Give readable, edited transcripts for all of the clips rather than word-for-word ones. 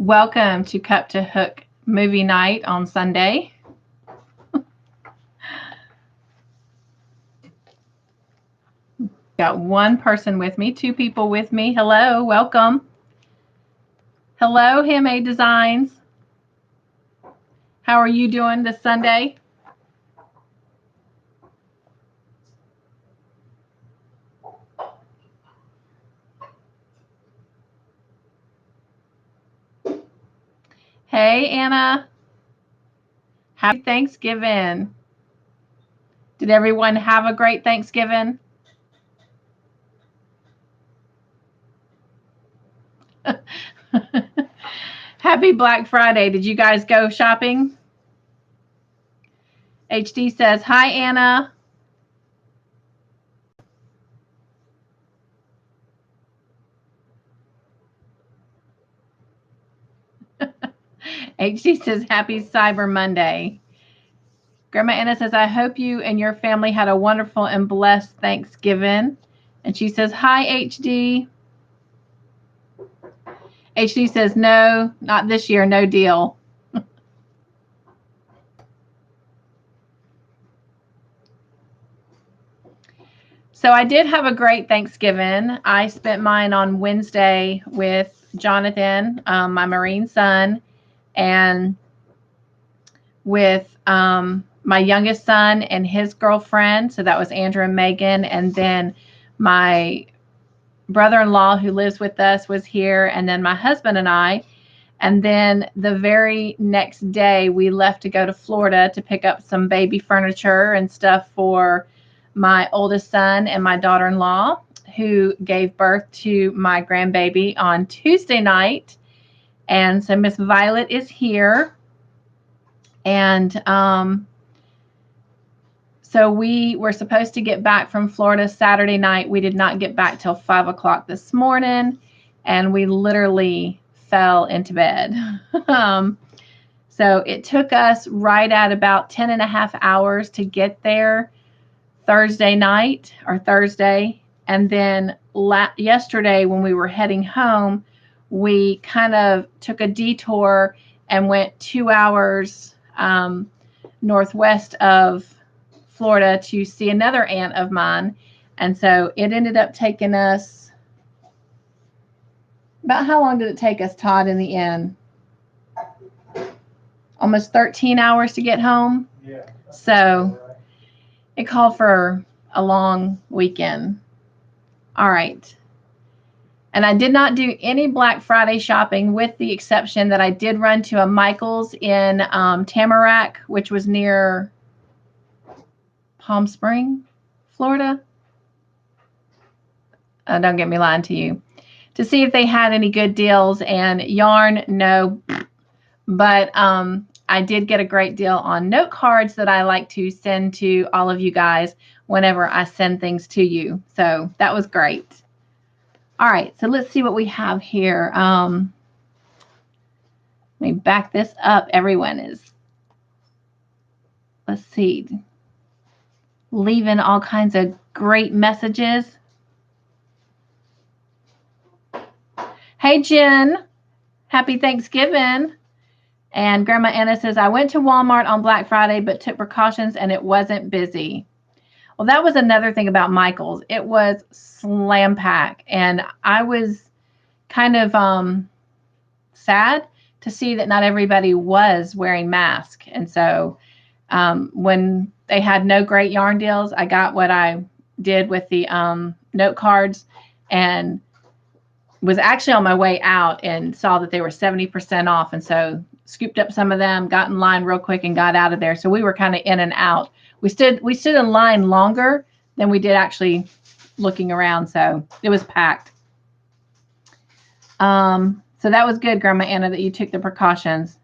Welcome to Cup to Hook movie night on Sunday. Got one person with me, two people with me. Hello, welcome. Hello, Handmade Designs. How are you doing this Sunday? Hey, Anna. Happy Thanksgiving. Did everyone have a great Thanksgiving? Happy Black Friday. Did you guys go shopping? HD says, hi, Anna. HD says, happy Cyber Monday. Grandma Anna says, I hope you and your family had a wonderful and blessed Thanksgiving. And she says, hi, HD. HD says, no, not this year, no deal. So I did have a great Thanksgiving. I spent mine on Wednesday with Jonathan, my Marine son, and with my youngest son and his girlfriend. So that was Andrew and Megan. And then my brother-in-law who lives with us was here. And then my husband and I. And then the very next day, we left to go to Florida to pick up some baby furniture and stuff for my oldest son and my daughter-in-law, who gave birth to my grandbaby on Tuesday night. And so Miss Violet is here. And so we were supposed to get back from Florida Saturday night. We did not get back till 5 o'clock this morning. And we literally fell into bed. So it took us right at about 10 and a half hours to get there Thursday night or Thursday. And then yesterday when we were heading home, we kind of took a detour and went 2 hours northwest of Florida to see another aunt of mine. And so it ended up taking us, about how long did it take us, Todd, in the end? Almost 13 hours to get home. Yeah. So it called for a long weekend. All right. And I did not do any Black Friday shopping, with the exception that I did run to a Michael's in Tamarack, which was near Palm Spring, Florida. Don't get me lying to you. To see if they had any good deals, and yarn, no. But I did get a great deal on note cards that I like to send to all of you guys whenever I send things to you. So that was great. All right, so let's see what we have here. Let me back this up. Everyone is, let's see, leaving all kinds of great messages. Hey, Jen, happy Thanksgiving. And Grandma Anna says, I went to Walmart on Black Friday, but took precautions and it wasn't busy. Well, that was another thing about Michael's. It was slam pack. And I was kind of sad to see that not everybody was wearing masks. And so when they had no great yarn deals, I got what I did with the note cards, and was actually on my way out and saw that they were 70% off. And so scooped up some of them, got in line real quick and got out of there. So we were kind of in and out. We stood in line longer than we did actually looking around. So it was packed. So that was good, Grandma Anna, that you took the precautions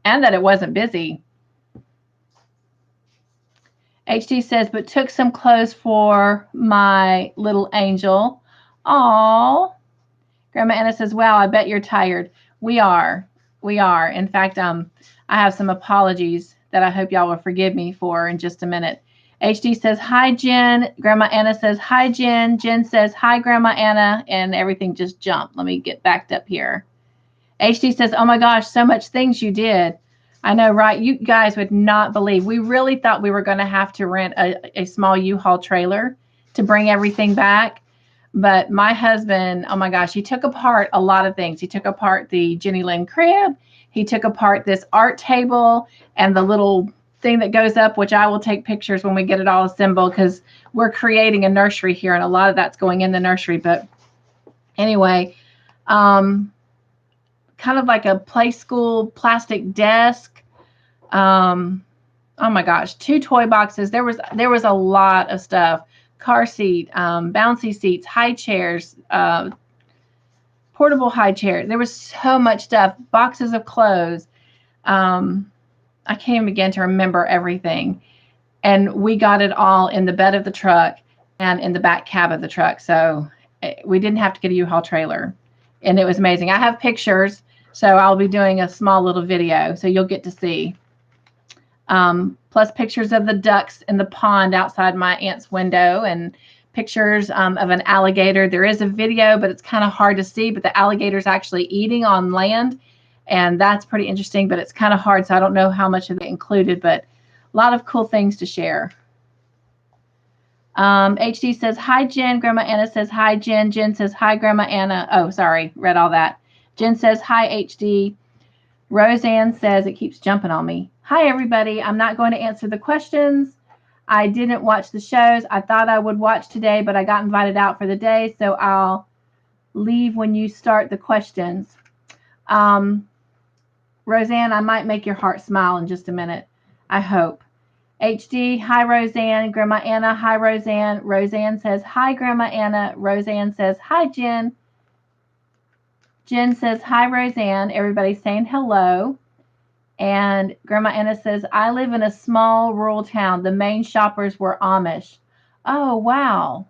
and that it wasn't busy. HD says, but took some clothes for my little angel. Aww. Grandma Anna says, wow, I bet you're tired. We are. In fact, I have some apologies that I hope y'all will forgive me for in just a minute. HD says, hi, Jen. Grandma Anna says, hi, Jen. Jen says, hi, Grandma Anna. And everything just jumped. Let me get backed up here. HD says, oh my gosh, so much things you did. I know, right? You guys would not believe. We really thought we were going to have to rent a small U-Haul trailer to bring everything back. But my husband, oh my gosh, he took apart a lot of things. He took apart the Jenny Lynn crib. He took apart this art table and the little thing that goes up, which I will take pictures when we get it all assembled, because we're creating a nursery here and a lot of that's going in the nursery. But anyway, kind of like a play school plastic desk. Oh my gosh, 2 toy boxes. There was a lot of stuff. Car seat, bouncy seats, high chairs, portable high chair. There was so much stuff. Boxes of clothes. I can't even begin to remember everything. And we got it all in the bed of the truck and in the back cab of the truck. So we didn't have to get a U-Haul trailer. And it was amazing. I have pictures, so I'll be doing a small little video, so you'll get to see. Plus pictures of the ducks in the pond outside my aunt's window, and pictures of an alligator. There is a video, but it's kind of hard to see, but the alligator's actually eating on land, and that's pretty interesting, but it's kind of hard, so I don't know how much of it included, but a lot of cool things to share. HD says, hi, Jen. Grandma Anna says, hi, Jen. Jen says, hi, Grandma Anna. Oh, sorry. Read all that. Jen says, hi, HD. Roseanne says, it keeps jumping on me. Hi, everybody. I'm not going to answer the questions. I didn't watch the shows. I thought I would watch today, but I got invited out for the day, so I'll leave when you start the questions. Roseanne, I might make your heart smile in just a minute. I hope. HD, hi, Roseanne. Grandma Anna, hi, Roseanne. Roseanne says, hi, Grandma Anna. Roseanne says, hi, Jen. Jen says, hi, Roseanne. Everybody's saying hello. And Grandma Anna says, I live in a small rural town. The main shoppers were Amish. Oh, wow.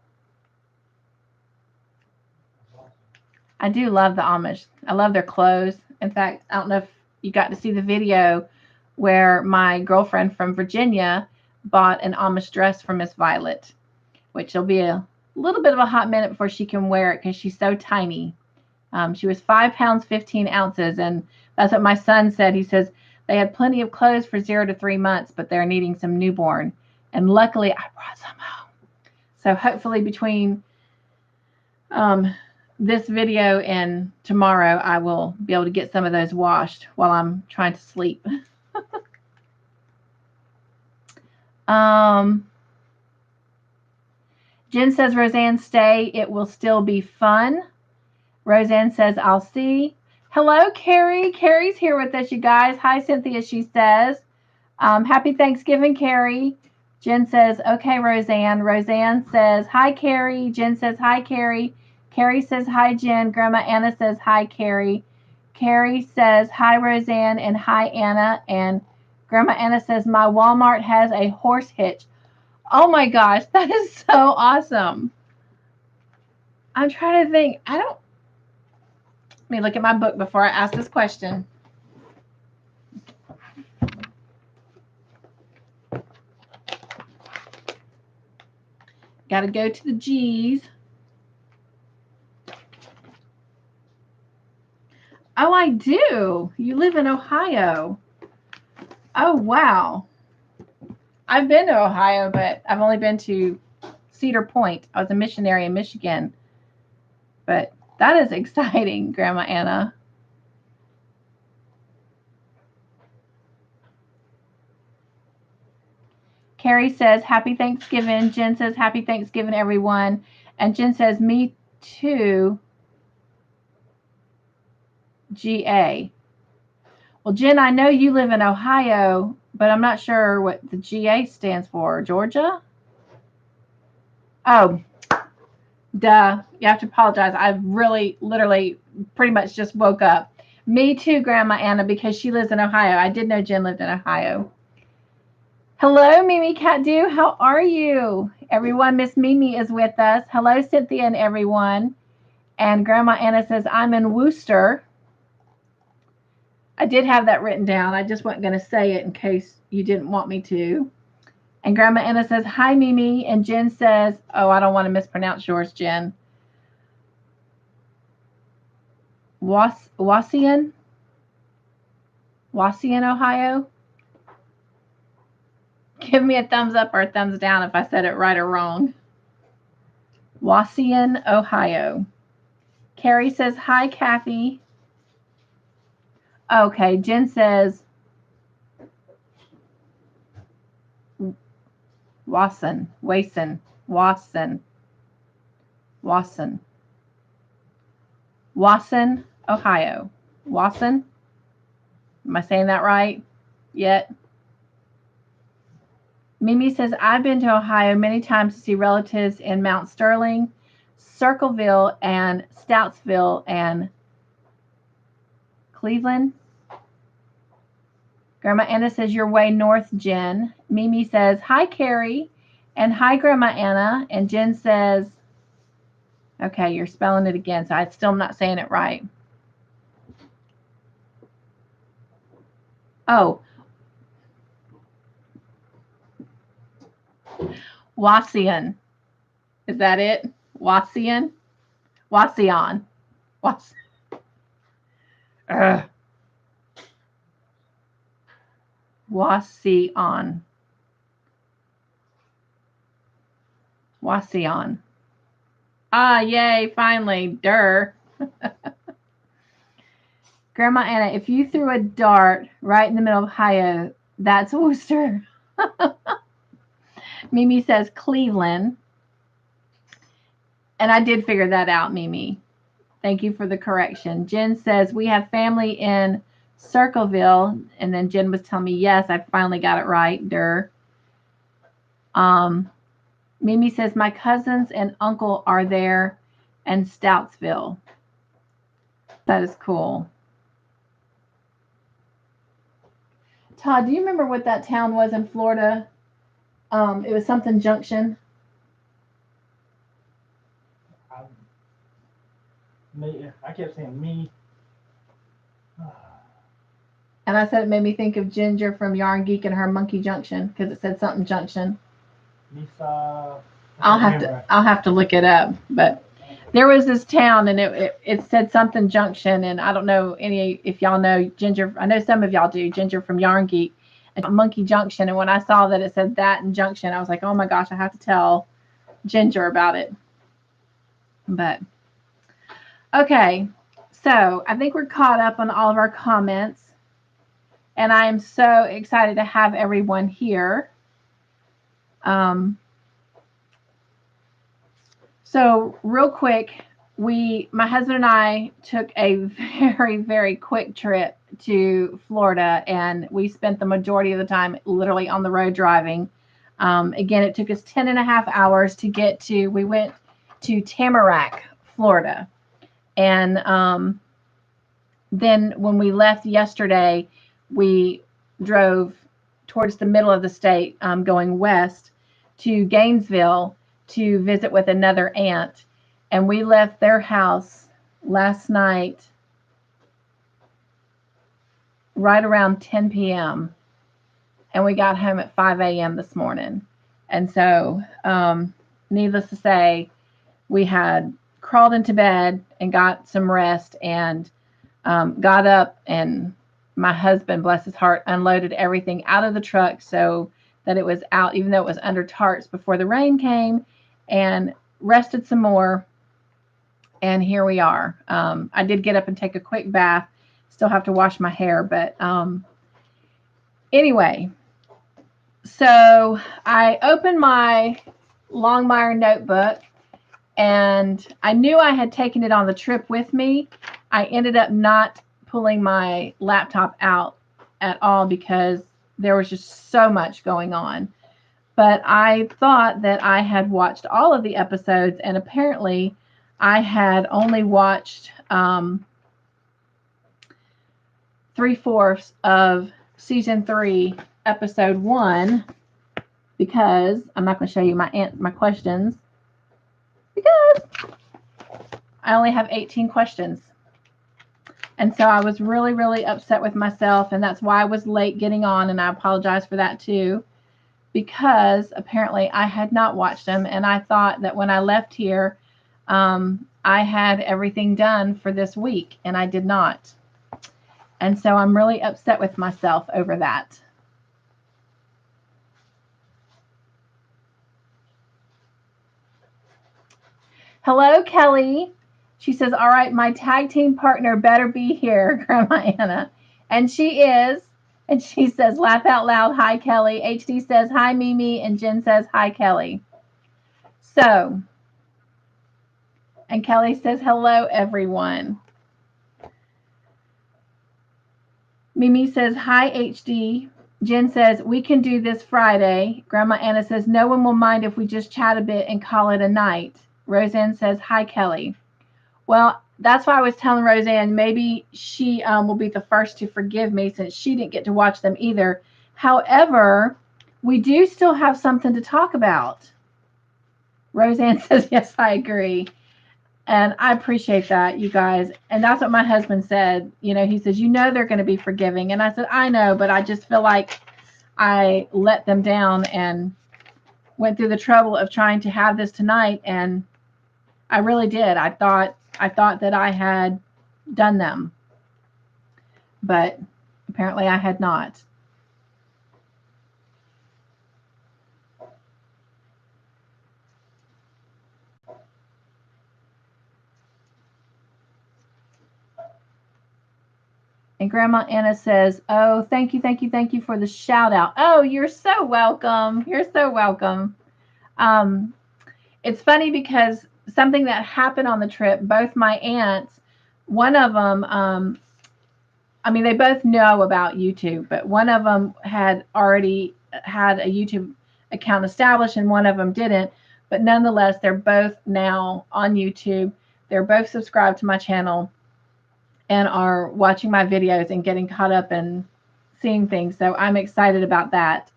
I do love the Amish. I love their clothes. In fact, I don't know if you got to see the video where my girlfriend from Virginia bought an Amish dress for Miss Violet, which will be a little bit of a hot minute before she can wear it because she's so tiny. She was 5 pounds, 15 ounces. And that's what my son said. He says they had plenty of clothes for 0 to 3 months, but they're needing some newborn. And luckily I brought some home. So hopefully between this video and tomorrow, I will be able to get some of those washed while I'm trying to sleep. Jen says, Roseanne, stay. It will still be fun. Roseanne says, I'll see. Hello, Carrie. Carrie's here with us, you guys. Hi, Cynthia, she says. Happy Thanksgiving, Carrie. Jen says, okay, Roseanne. Roseanne says, hi, Carrie. Jen says, hi, Carrie. Carrie says, hi, Jen. Grandma Anna says, hi, Carrie. Carrie says, hi, Roseanne, and hi, Anna. And Grandma Anna says, my Walmart has a horse hitch. Oh, my gosh. That is so awesome. I'm trying to think. Let me look at my book before I ask this question. Got to go to the G's. Oh, I do. You live in Ohio. Oh, wow. I've been to Ohio, but I've only been to Cedar Point. I was a missionary in Michigan. But that is exciting, Grandma Anna. Carrie says, happy Thanksgiving. Jen says, happy Thanksgiving, everyone. And Jen says, me too, GA. Well, Jen, I know you live in Ohio, but I'm not sure what the GA stands for. Georgia? Oh, duh. You have to apologize. I really, literally, pretty much just woke up. Me too, Grandma Anna, because she lives in Ohio. I did know Jen lived in Ohio. Hello, Mimi Catdo. How are you? Everyone, Miss Mimi is with us. Hello, Cynthia and everyone. And Grandma Anna says, I'm in Worcester. I did have that written down. I just wasn't going to say it in case you didn't want me to. And Grandma Anna says, hi, Mimi. And Jen says, oh, I don't want to mispronounce yours, Jen. Wassian? Wauseon, Ohio? Give me a thumbs up or a thumbs down if I said it right or wrong. Wauseon, Ohio. Carrie says, hi, Kathy. Okay, Jen says, Wasson, Ohio. Wasson? Am I saying that right yet? Mimi says, I've been to Ohio many times to see relatives in Mount Sterling, Circleville, and Stoutsville, and Cleveland. Grandma Anna says, you're way north, Jen. Mimi says, hi, Carrie. And hi, Grandma Anna. And Jen says, okay, you're spelling it again, so I'm still not saying it right. Oh. Wauseon. Is that it? Wauseon? Wauseon. Wauseon. Wauseon. Ah, yay, finally. Durr. Grandma Anna, if you threw a dart right in the middle of Ohio, that's Worcester. Mimi says Cleveland. And I did figure that out, Mimi. Thank you for the correction. Jen says, we have family in Circleville. And then Jen was telling me, yes, I finally got it right. Durr. Mimi says, my cousins and uncle are there and Stoutsville. That is cool. Todd, do you remember what that town was in Florida? It was something Junction. I kept saying me. And I said it made me think of Ginger from Yarn Geek and her Monkey Junction because it said something Junction. Lisa. I'll have to look it up. But there was this town and it said something Junction, and I don't know if y'all know Ginger. I know some of y'all do. Ginger from Yarn Geek and Monkey Junction. And when I saw that it said that in Junction, I was like, oh my gosh, I have to tell Ginger about it. But okay, so I think we're caught up on all of our comments. And I am so excited to have everyone here. So real quick, my husband and I took a very, very quick trip to Florida, and we spent the majority of the time literally on the road driving. Again, it took us 10.5 hours to get to, we went to Tamarack, Florida. And then when we left yesterday, we drove towards the middle of the state, going west to Gainesville to visit with another aunt. And we left their house last night right around 10 p.m. And we got home at 5 a.m. this morning. And so, needless to say, we had crawled into bed and got some rest and got up, and my husband, bless his heart, unloaded everything out of the truck so that it was out, even though it was under tarps before the rain came, and rested some more. And here we are. I did get up and take a quick bath. Still have to wash my hair, but anyway. So I opened my Longmire notebook, and I knew I had taken it on the trip with me. I ended up not pulling my laptop out at all because there was just so much going on. But I thought that I had watched all of the episodes, and apparently I had only watched 3/4 of season 3, episode 1, because I'm not going to show you my questions because I only have 18 questions. And so I was really, really upset with myself, and that's why I was late getting on, and I apologize for that too, because apparently I had not watched them, and I thought that when I left here, I had everything done for this week, and I did not. And so I'm really upset with myself over that. Hello, Kelly. She says, all right, my tag team partner better be here, Grandma Anna. And she is. And she says, laugh out loud, hi, Kelly. HD says, hi, Mimi. And Jen says, hi, Kelly. So, and Kelly says, hello, everyone. Mimi says, hi, HD. Jen says, we can do this Friday. Grandma Anna says, no one will mind if we just chat a bit and call it a night. Roseanne says, hi, Kelly. Well, that's why I was telling Roseanne maybe she will be the first to forgive me since she didn't get to watch them either. However, we do still have something to talk about. Roseanne says, yes, I agree. And I appreciate that, you guys. And that's what my husband said. You know, he says, you know, they're going to be forgiving. And I said, I know, but I just feel like I let them down and went through the trouble of trying to have this tonight. And I really did. I thought that I had done them, but apparently I had not. And Grandma Anna says, oh, thank you for the shout out. Oh, you're so welcome. You're so welcome. It's funny because something that happened on the trip, both my aunts, one of them, I mean, they both know about YouTube, but one of them had already had a YouTube account established and one of them didn't. But nonetheless, they're both now on YouTube. They're both subscribed to my channel and are watching my videos and getting caught up and seeing things. So I'm excited about that.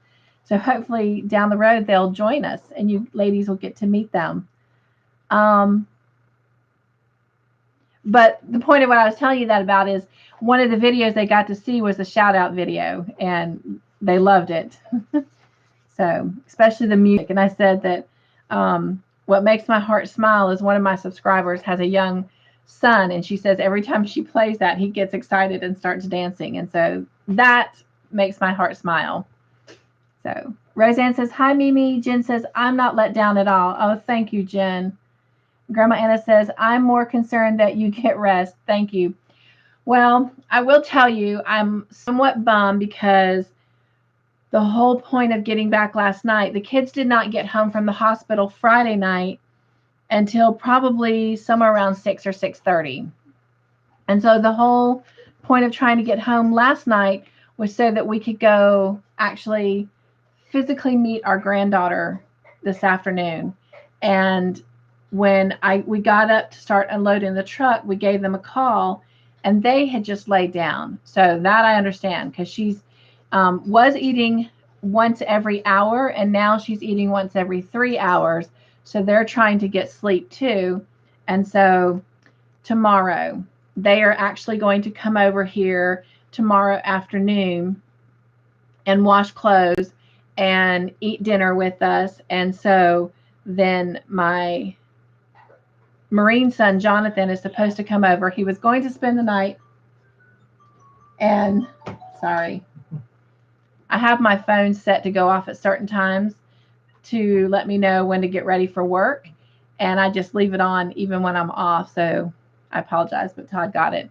So hopefully down the road, they'll join us and you ladies will get to meet them. But the point of what I was telling you that about is one of the videos they got to see was the shout out video and they loved it. So especially the music. And I said that what makes my heart smile is one of my subscribers has a young son and she says every time she plays that he gets excited and starts dancing. And so that makes my heart smile. So Roseanne says, hi, Mimi. Jen says, I'm not let down at all. Oh, thank you, Jen. Grandma Anna says, I'm more concerned that you get rest. Thank you. Well, I will tell you, I'm somewhat bummed because the whole point of getting back last night, the kids did not get home from the hospital Friday night until probably somewhere around 6 or 6:30. And so the whole point of trying to get home last night was so that we could go actually physically meet our granddaughter this afternoon. And when we got up to start unloading the truck, we gave them a call and they had just laid down. So that I understand because she's was eating once every hour and now she's eating once every 3 hours. So they're trying to get sleep too. And so tomorrow they are actually going to come over here tomorrow afternoon and wash clothes and eat dinner with us. And so then my Marine son, Jonathan, is supposed to come over. He was going to spend the night. And sorry, I have my phone set to go off at certain times to let me know when to get ready for work. And I just leave it on even when I'm off. So I apologize, but Todd got it.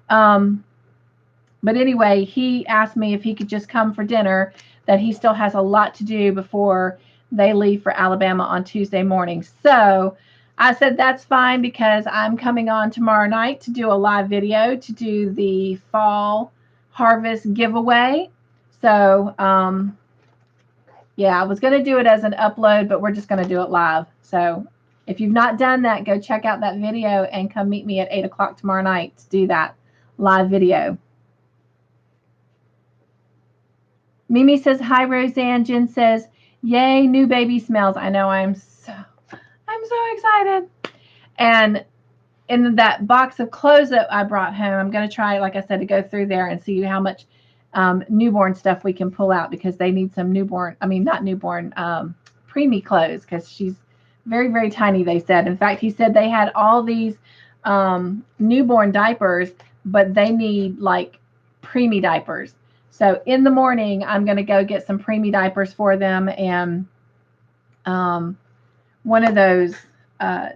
But anyway, he asked me if he could just come for dinner, that he still has a lot to do before they leave for Alabama on Tuesday morning. So I said, that's fine because I'm coming on tomorrow night to do a live video to do the fall harvest giveaway. So, yeah, I was going to do it as an upload, but we're just going to do it live. So if you've not done that, go check out that video and come meet me at 8 o'clock tomorrow night to do that live video. Mimi says, hi, Roseanne. Jen says, yay, new baby smells. I know I'm so excited. And in that box of clothes that I brought home, I'm going to try, like I said, to go through there and see how much newborn stuff we can pull out because they need some preemie clothes because she's very, very tiny, they said. In fact, he said they had all these newborn diapers, but they need like preemie diapers. So in the morning, I'm going to go get some preemie diapers for them, and one of those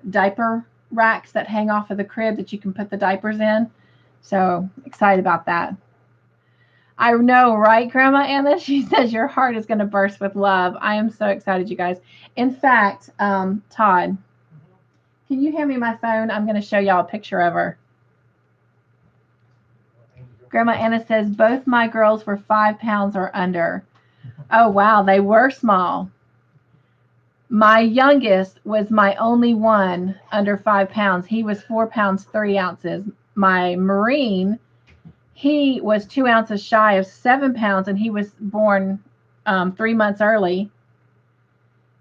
diaper racks that hang off of the crib that you can put the diapers in. So excited about that. I know, right, Grandma Anna? She says your heart is going to burst with love. I am so excited, you guys. In fact, Todd, can you hand me my phone? I'm going to show y'all a picture of her. Grandma Anna says both my girls were 5 pounds or under. Oh, wow. They were small. My youngest was my only one under 5 pounds. He was 4 pounds, 3 ounces. My Marine, he was 2 ounces shy of 7 pounds, and he was born 3 months early.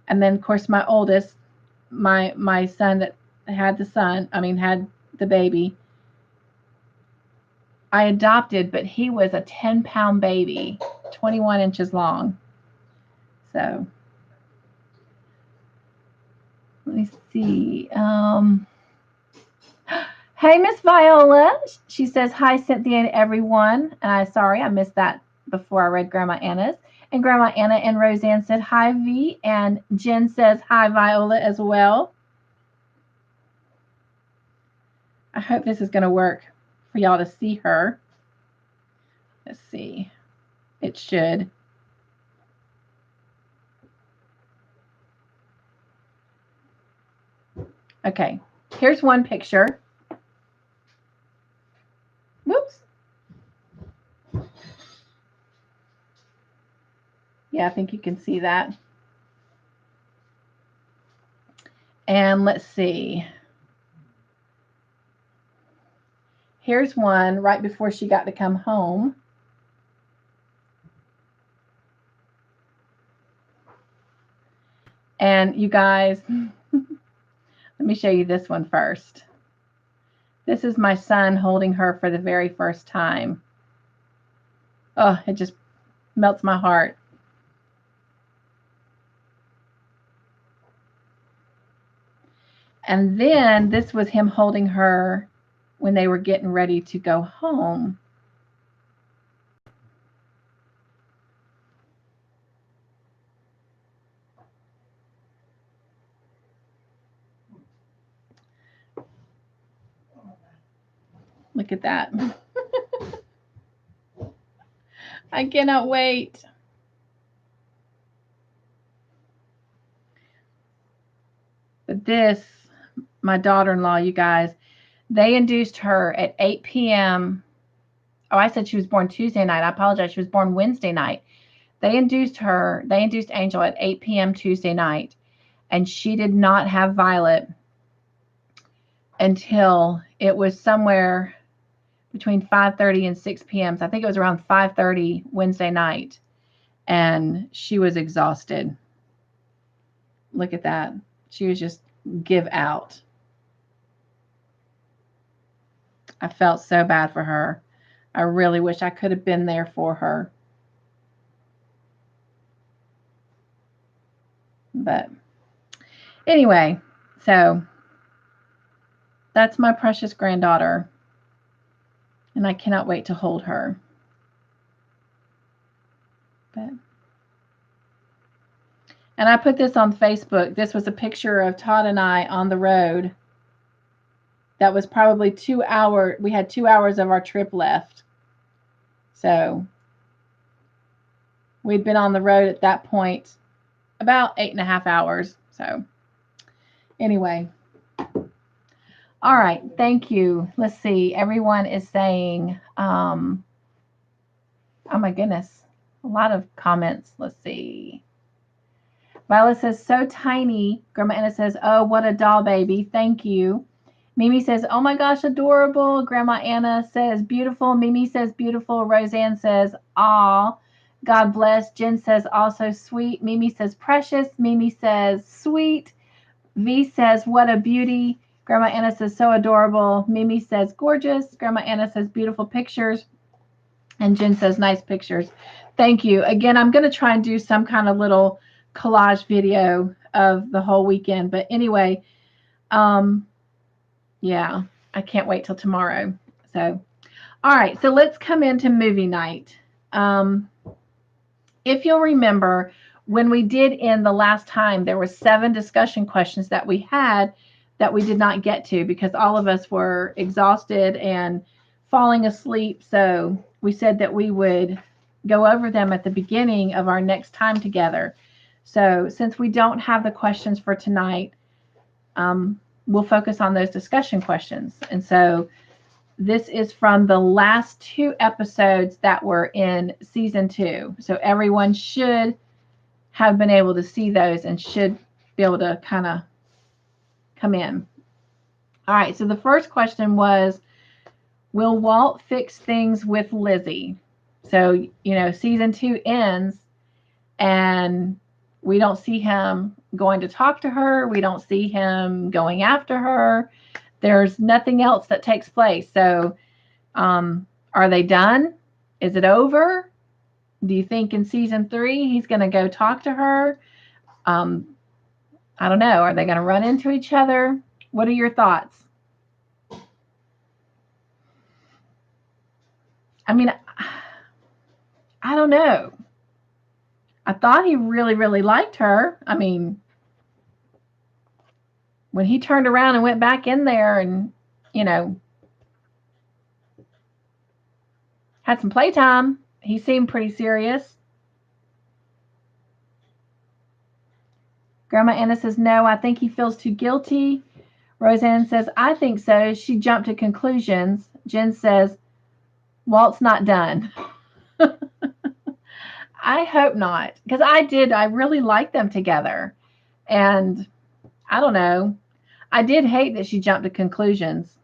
And then, of course, my oldest, my son that had the baby, I adopted, but he was a 10-pound baby, 21 inches long. So let me see. Hey, Miss Viola. She says, hi, Cynthia and everyone. Sorry, I missed that before I read Grandma Anna's. And Grandma Anna and Roseanne said, hi, V. And Jen says, hi, Viola, as well. I hope this is going to work for y'all to see her. Let's see. It should. Okay. Here's one picture. Whoops. Yeah, I think you can see that. And let's see. Here's one right before she got to come home. And you guys, let me show you this one first. This is my son holding her for the very first time. Oh, it just melts my heart. And then this was him holding her when they were getting ready to go home. Look at that. I cannot wait. But this, my daughter-in-law, you guys, they induced her at 8 p.m. Oh, I said she was born Tuesday night. I apologize. She was born Wednesday night. They induced Angel at 8 p.m. Tuesday night, and she did not have Violet until it was somewhere between 5:30 and 6 p.m. So I think it was around 5:30 Wednesday night, and she was exhausted. Look at that. She was just give out. I felt so bad for her. I really wish I could have been there for her. But anyway, so that's my precious granddaughter, and I cannot wait to hold her. And I put this on Facebook. This was a picture of Todd and I on the road. That was probably 2 hours. We had 2 hours of our trip left. So we'd been on the road at that point about 8.5 hours. So anyway. All right. Thank you. Let's see. Everyone is saying, oh my goodness, a lot of comments. Let's see. Violet says, so tiny. Grandma Anna says, oh, what a doll baby. Thank you. Mimi says, oh my gosh, adorable. Grandma Anna says, beautiful. Mimi says, beautiful. Roseanne says, aw, God bless. Jen says, also sweet. Mimi says, precious. Mimi says, sweet. V says, what a beauty. Grandma Anna says, so adorable. Mimi says, gorgeous. Grandma Anna says, beautiful pictures. And Jen says, nice pictures. Thank you. Again, I'm going to try and do some kind of little collage video of the whole weekend. But anyway, yeah, I can't wait till tomorrow. So, All right, so let's come into movie night. If you'll remember, when we did in the last time, there were 7 discussion questions that we had that we did not get to because all of us were exhausted and falling asleep. So we said that we would go over them at the beginning of our next time together. So since we don't have the questions for tonight, we'll focus on those discussion questions. And so this is from the last 2 episodes that were in season 2. So everyone should have been able to see those and should be able to kind of come in. All right, so the first question was, will Walt fix things with Lizzie? So, season 2 ends and we don't see him going to talk to her. We don't see him going after her. There's nothing else that takes place. So, are they done? Is it over? Do you think in season 3 he's going to go talk to her? I don't know. Are they going to run into each other? What are your thoughts? I mean, I don't know. I thought he really, really liked her. I mean, when he turned around and went back in there and, had some playtime, he seemed pretty serious. Grandma Anna says, no, I think he feels too guilty. Roseanne says, I think so. She jumped to conclusions. Jen says, Walt's not done. I hope not, because I really liked them together. And I don't know. I did hate that she jumped to conclusions.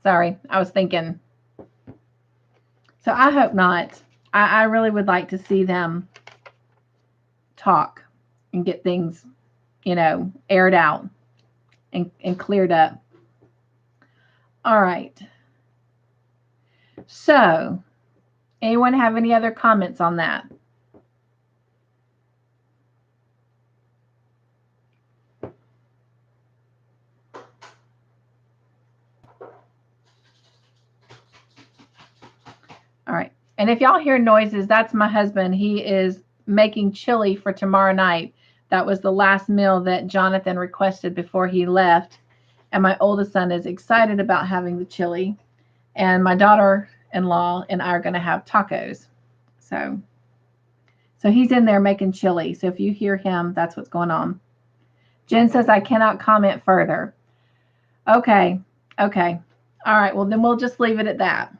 Sorry, I was thinking. So I hope not. I really would like to see them talk and get things, aired out and cleared up. All right. So, anyone have any other comments on that? All right. And if y'all hear noises, that's my husband. He is making chili for tomorrow night. That was the last meal that Jonathan requested before he left. And my oldest son is excited about having the chili. And my daughter-in-law and I are going to have tacos. So he's in there making chili. So if you hear him, that's what's going on. Jen says, I cannot comment further. Okay. All right. Well, then we'll just leave it at that.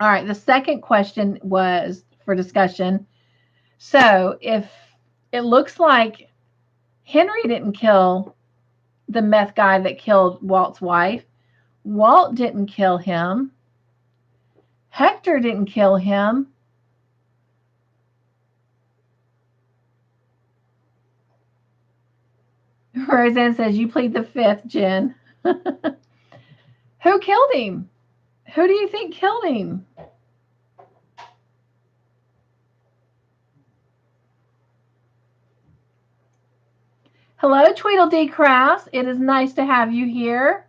All right. The second question was for discussion. So if it looks like Henry didn't kill the meth guy that killed Walt's wife, Walt didn't kill him, Hector didn't kill him, Roseanne says, you plead the fifth, Jen. Who killed him? Who do you think killed him? Hello, Tweedledee Kraus. It is nice to have you here.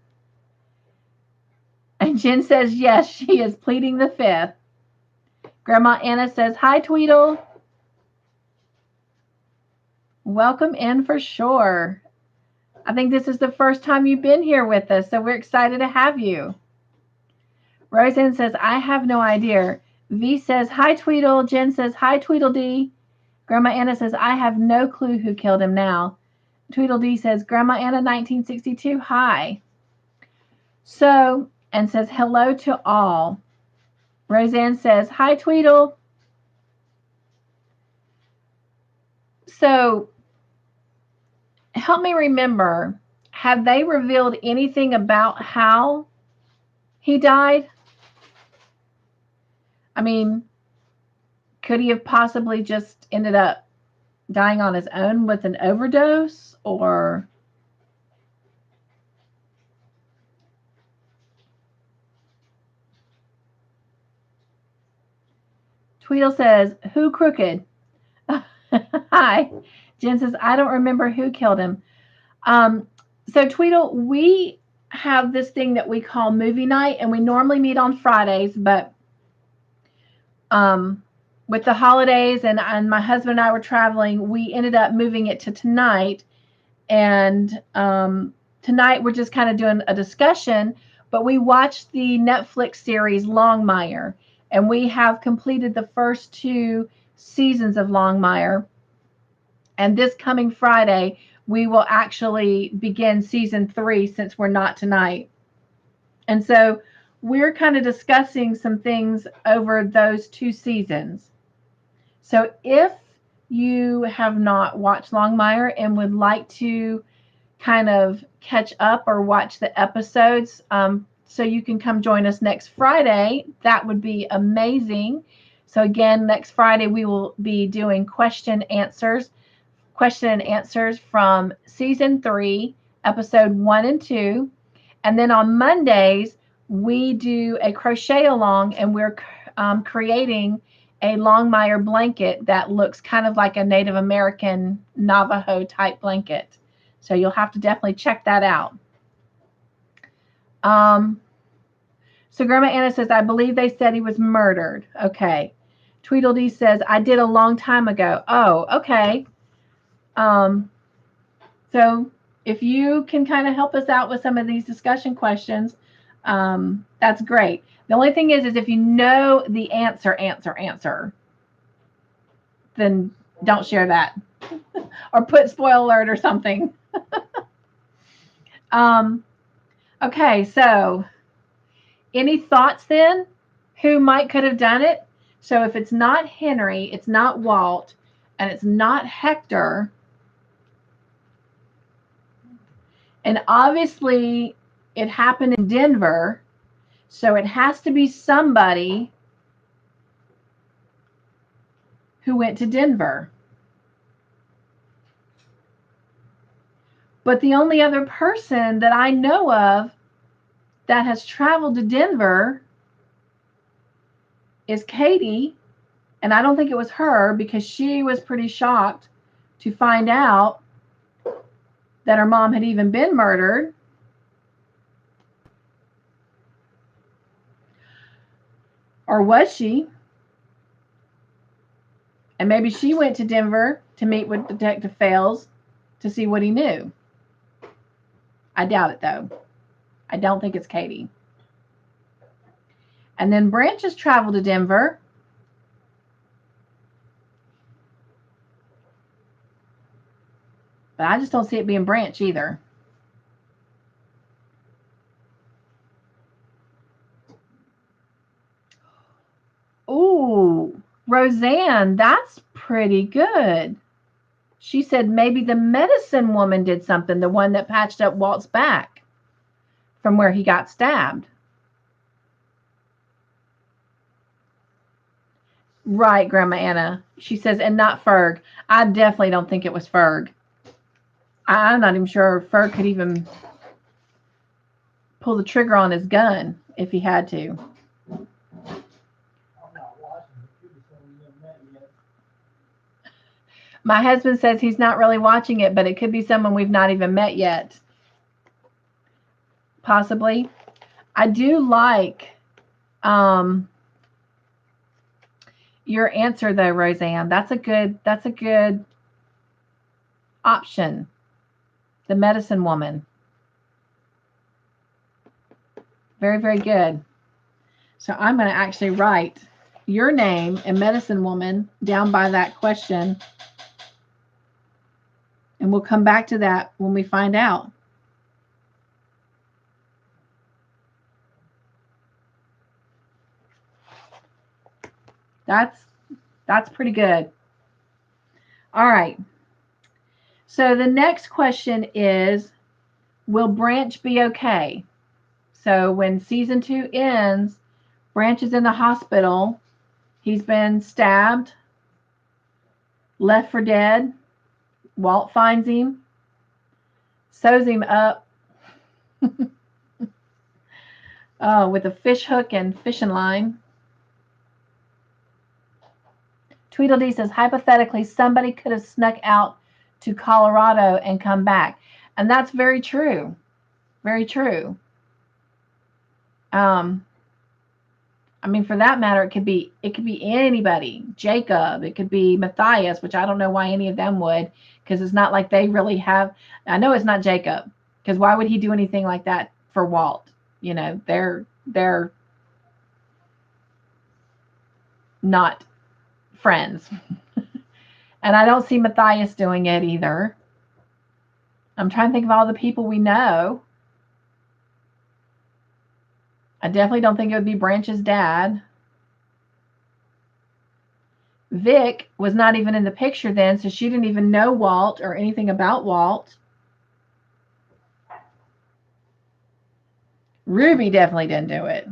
And Jen says, yes, she is pleading the fifth. Grandma Anna says, hi, Tweedle. Welcome in for sure. I think this is the first time you've been here with us, so we're excited to have you. Roseanne says, I have no idea. V says, hi, Tweedle. Jen says, hi, Tweedledee. Grandma Anna says, I have no clue who killed him now. Tweedledee says, Grandma Anna, 1962, hi. So, and says, hello to all. Roseanne says, hi, Tweedle. So, help me remember, have they revealed anything about how he died? I mean, could he have possibly just ended up dying on his own with an overdose, or Tweedle says, who crooked? Hi. Jen says, I don't remember who killed him. So Tweedle, we have this thing that we call movie night, and we normally meet on Fridays, but with the holidays and my husband and I were traveling, we ended up moving it to tonight. And tonight we're just kind of doing a discussion, but we watched the Netflix series Longmire, and we have completed the first 2 seasons of Longmire. And this coming Friday, we will actually begin season 3 since we're not tonight. And so we're kind of discussing some things over those 2 seasons. So if you have not watched Longmire and would like to kind of catch up or watch the episodes, so you can come join us next Friday, that would be amazing. So again, next Friday we will be doing question and answers from season 3, episode 1 and 2. And then on Mondays, we do a crochet along, and we're creating a Longmire blanket that looks kind of like a Native American Navajo type blanket. So you'll have to definitely check that out. So Grandma Anna says, I believe they said he was murdered. Okay. Tweedledee says, I did a long time ago. Oh, okay. So if you can kind of help us out with some of these discussion questions, that's great. The only thing is if you know the answer, then don't share that or put spoiler alert or something. Okay, so any thoughts then? Who might could have done it? So if it's not Henry, it's not Walt, and it's not Hector, and obviously it happened in Denver, so it has to be somebody who went to Denver. But the only other person that I know of that has traveled to Denver is Katie, and I don't think it was her because she was pretty shocked to find out that her mom had even been murdered. Or was she? And maybe she went to Denver to meet with Detective Fales to see what he knew. I doubt it, though. I don't think it's Katie. And then Branch has traveled to Denver. But I just don't see it being Branch either. Ooh, Roseanne, that's pretty good. She said maybe the medicine woman did something, the one that patched up Walt's back from where he got stabbed. Right, Grandma Anna. She says, and not Ferg. I definitely don't think it was Ferg. I'm not even sure Ferg could even pull the trigger on his gun if he had to. My husband says he's not really watching it, but it could be someone we've not even met yet. Possibly. I do like your answer though, Roseanne. That's a good option. The medicine woman. Very, very good. So I'm going to actually write your name and medicine woman down by that question. And we'll come back to that when we find out. That's pretty good. All right. So the next question is, will Branch be okay? So when season 2 ends, Branch is in the hospital. He's been stabbed, left for dead. Walt finds him, sews him up with a fish hook and fishing line. Tweedledee says, hypothetically, somebody could have snuck out to Colorado and come back. And that's very true. Very true. I mean, for that matter, it could be anybody. Jacob, it could be Matthias, which I don't know why any of them would, because it's not like they really have. I know it's not Jacob, because why would he do anything like that for Walt? You know, they're not friends. And I don't see Matthias doing it either. I'm trying to think of all the people we know. I definitely don't think it would be Branch's dad. Vic was not even in the picture then, so she didn't even know Walt or anything about Walt. Ruby definitely didn't do it.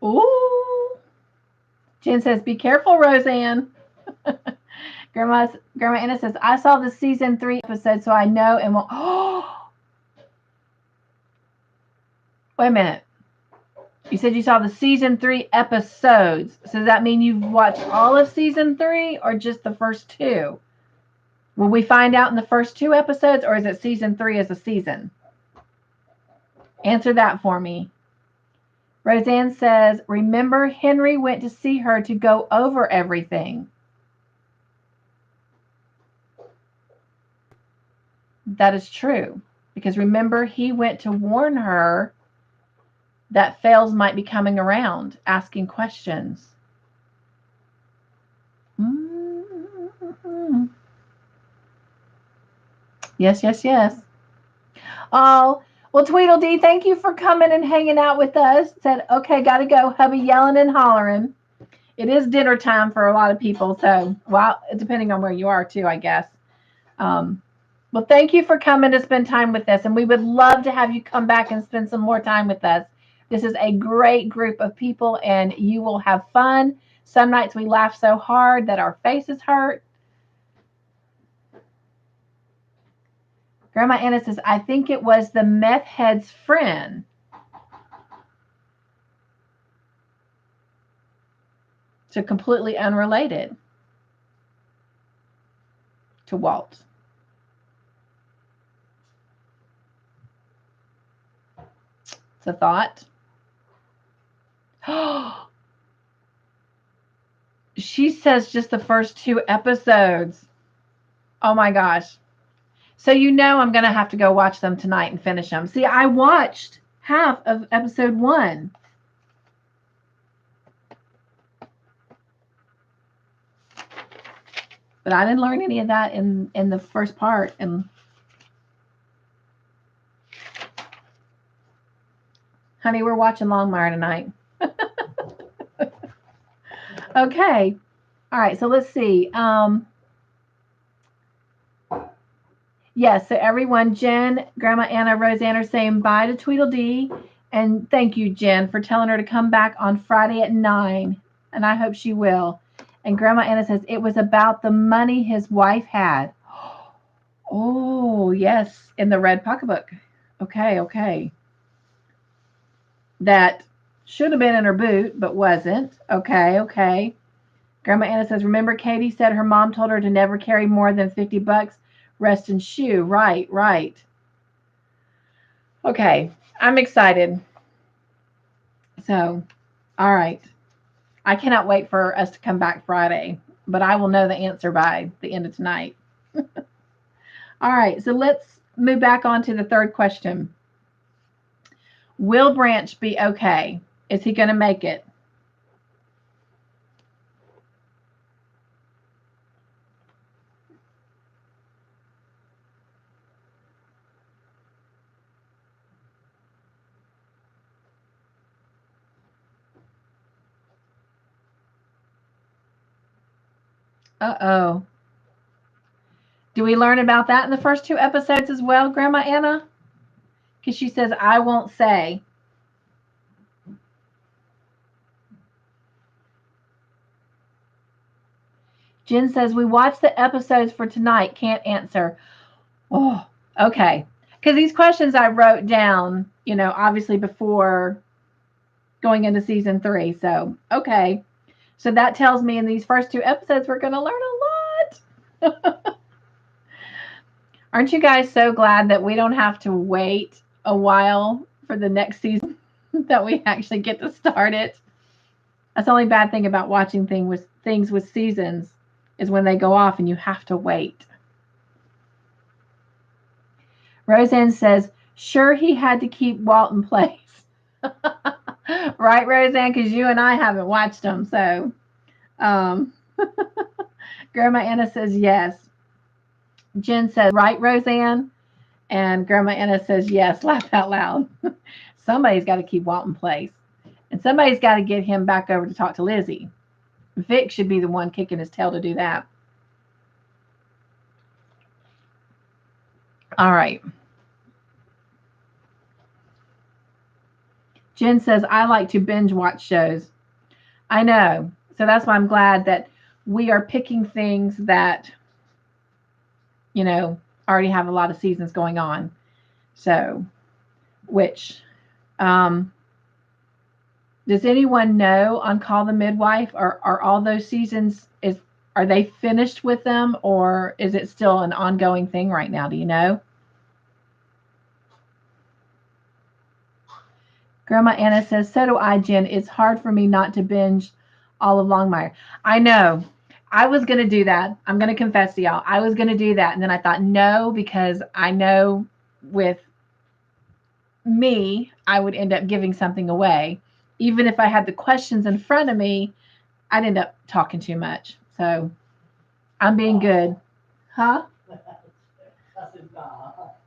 Ooh. Jen says, be careful, Roseanne. Grandma Anna says, I saw the season 3 episode, so I know and won't. Oh, wait a minute. You said you saw the season 3 episodes. So does that mean you've watched all of season 3 or just the first 2? Will we find out in the first 2 episodes, or is it season 3 as a season? Answer that for me. Roseanne says, remember Henry went to see her to go over everything. That is true. Because remember, he went to warn her that Fales might be coming around, asking questions. Mm-hmm. Yes, yes, yes. Oh, well, Tweedledee, thank you for coming and hanging out with us. Said, okay, got to go. Hubby yelling and hollering. It is dinner time for a lot of people, so, well, depending on where you are, too, I guess. Well, thank you for coming to spend time with us, and we would love to have you come back and spend some more time with us. This is a great group of people, and you will have fun. Some nights we laugh so hard that our faces hurt. Grandma Anna says, I think it was the meth head's friend. So completely unrelated to Walt. It's a thought. She says just the first 2 episodes. Oh my gosh. So you know I'm going to have to go watch them tonight and finish them. See, I watched half of episode 1. But I didn't learn any of that in the first part. And honey, we're watching Longmire tonight. Okay. All right, so let's see. Yes, so everyone, Jen, Grandma Anna, Roseanne are saying bye to Tweedledee. And thank you, Jen, for telling her to come back on Friday at 9. And I hope she will. And Grandma Anna says, it was about the money his wife had. Oh, yes, in the red pocketbook. Okay, okay. That should have been in her boot, but wasn't. Okay, okay. Grandma Anna says, remember Katie said her mom told her to never carry more than $50, rest and shoe. Right, right. Okay, I'm excited. So, all right. I cannot wait for us to come back Friday, but I will know the answer by the end of tonight. All right, so let's move back on to the third question. Will Branch be okay? Is he going to make it? Uh-oh. Do we learn about that in the first 2 episodes as well, Grandma Anna? Because she says, I won't say. Jen says, we watched the episodes for tonight. Can't answer. Oh, okay. Because these questions I wrote down, obviously before going into season 3. So, okay. So that tells me in these first 2 episodes, we're going to learn a lot. Aren't you guys so glad that we don't have to wait a while for the next season, that we actually get to start it? That's the only bad thing about watching things with seasons is when they go off and you have to wait. Roseanne says, sure he had to keep Walt in place. Right, Roseanne? Because you and I haven't watched them. So, Grandma Anna says yes. Jen says, right, Roseanne? And Grandma Anna says yes, laugh out loud. Somebody's got to keep Walt in place. And somebody's got to get him back over to talk to Lizzie. Vic should be the one kicking his tail to do that. All right. Jen says, I like to binge watch shows. I know. So that's why I'm glad that we are picking things that, already have a lot of seasons going on. So, which, does anyone know on Call the Midwife, are all those seasons, are they finished with them, or is it still an ongoing thing right now? Do you know? Grandma Anna says, so do I, Jen. It's hard for me not to binge all of Longmire. I know. I was going to do that. I'm going to confess to y'all. I was going to do that. And then I thought, no, because I know with me, I would end up giving something away. Even if I had the questions in front of me, I'd end up talking too much. So I'm being good. Huh?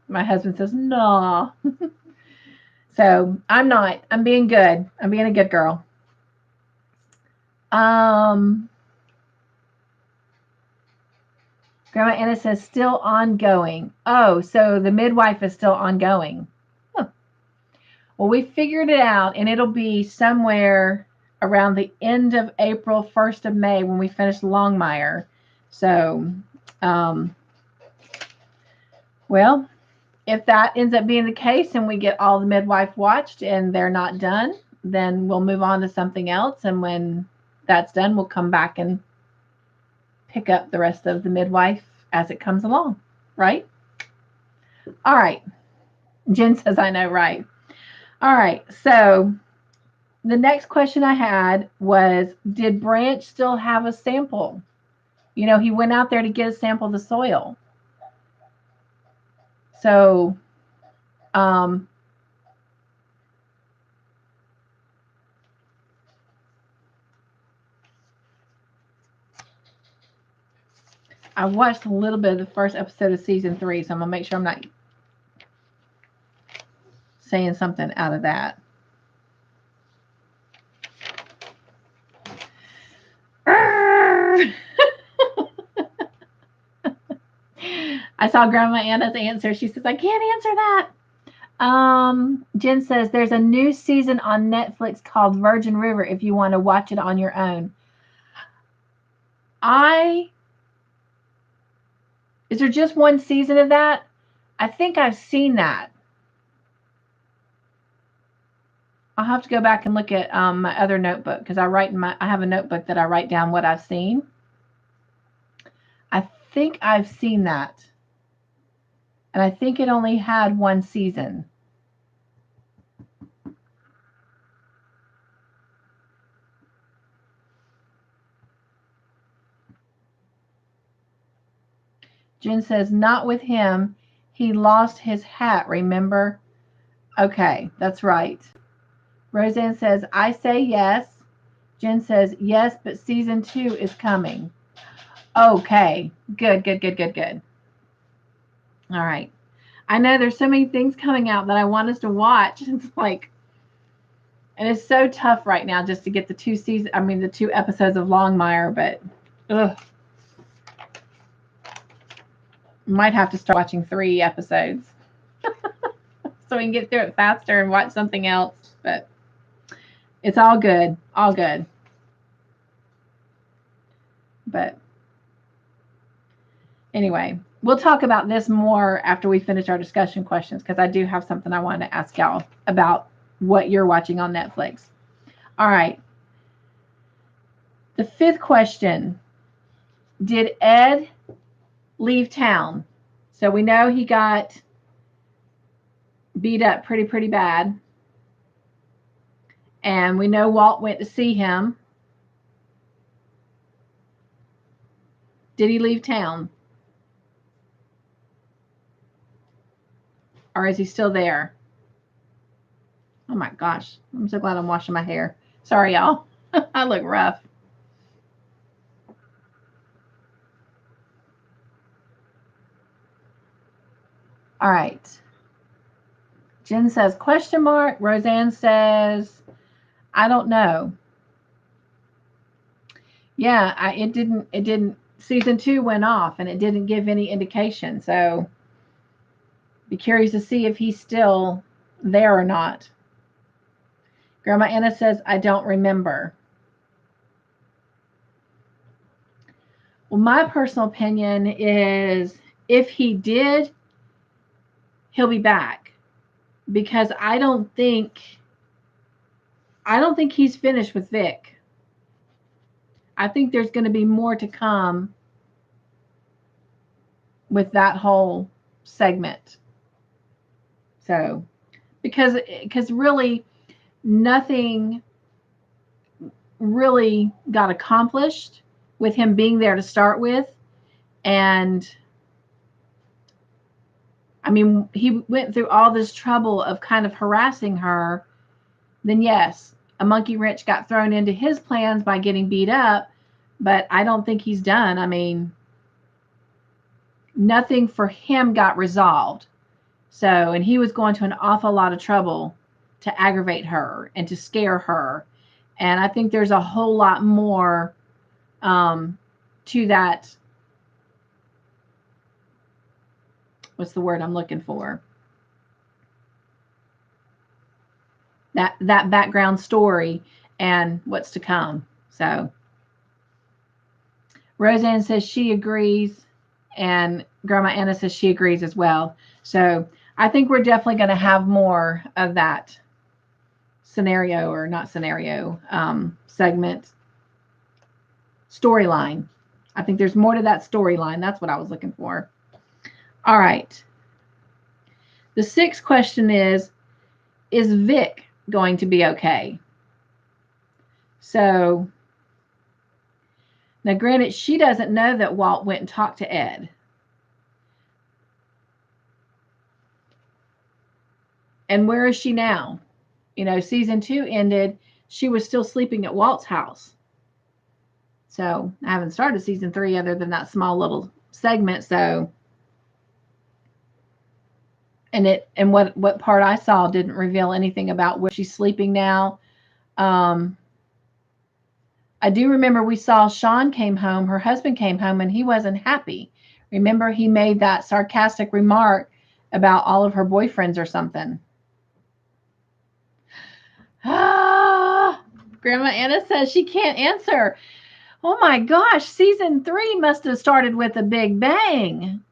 My husband says, no. So I'm not. I'm being good. I'm being a good girl. Grandma Anna says, still ongoing. Oh, so the midwife is still ongoing. Huh. Well, we figured it out, and it'll be somewhere around the end of April, 1st of May when we finish Longmire. So, well, if that ends up being the case and we get all the midwife watched and they're not done, then we'll move on to something else. And when that's done, we'll come back and pick up the rest of the midwife as it comes along, right? All right. Jen says, I know, right. All right. So the next question I had was, did Branch still have a sample? He went out there to get a sample of the soil. So, I watched a little bit of the first episode of season 3, so I'm going to make sure I'm not saying something out of that. I saw Grandma Anna's answer. She says, I can't answer that. Jen says, there's a new season on Netflix called Virgin River if you want to watch it on your own. Is there just one season of that? I think I've seen that. I'll have to go back and look at my other notebook, because I have a notebook that I write down what I've seen. I think I've seen that. And I think it only had one season. Jen says, not with him. He lost his hat, remember? Okay, that's right. Roseanne says, I say yes. Jen says, yes, but season 2 is coming. Okay, good. All right. I know there's so many things coming out that I want us to watch. It's like, and it's so tough right now just to get the 2 episodes of Longmire, but ugh. Might have to start watching 3 episodes so we can get through it faster and watch something else. But it's all good. But anyway, we'll talk about this more after we finish our discussion questions, because I do have something I wanted to ask y'all about what you're watching on Netflix. All right. The fifth question. Did Ed leave town? So we know he got beat up pretty bad. And we know Walt went to see him. Did he leave town? Or is he still there? Oh my gosh. I'm so glad I'm washing my hair. Sorry, y'all. I look rough. All right. Jen says question mark. Roseanne says, I don't know. Yeah, it didn't season 2 went off and it didn't give any indication. So be curious to see if he's still there or not. Grandma Anna says, I don't remember. Well, my personal opinion is if he did, he'll be back. Because I don't think he's finished with Vic. I think there's going to be more to come with that whole segment. So, because really nothing really got accomplished with him being there to start with. And I mean, he went through all this trouble of kind of harassing her. Then yes, a monkey wrench got thrown into his plans by getting beat up, but I don't think he's done. I mean, nothing for him got resolved. So, and he was going to an awful lot of trouble to aggravate her and to scare her. And I think there's a whole lot more to that. What's the word I'm looking for? That background story and what's to come. So Roseanne says she agrees, and Grandma Anna says she agrees as well. So I think we're definitely going to have more of that scenario, or not scenario, segment, storyline. I think there's more to that storyline. That's what I was looking for. All right. The sixth question is Vic going to be okay? So now, granted, she doesn't know that Walt went and talked to Ed. And where is she now? You know, season 2 ended. She was still sleeping at Walt's house. So I haven't started season 3 other than that small little segment. So, and what part I saw didn't reveal anything about where she's sleeping now. I do remember we saw Sean came home, her husband came home, and he wasn't happy. Remember, he made that sarcastic remark about all of her boyfriends or something. Ah, Grandma Anna says she can't answer. Oh my gosh, season 3 must have started with a big bang.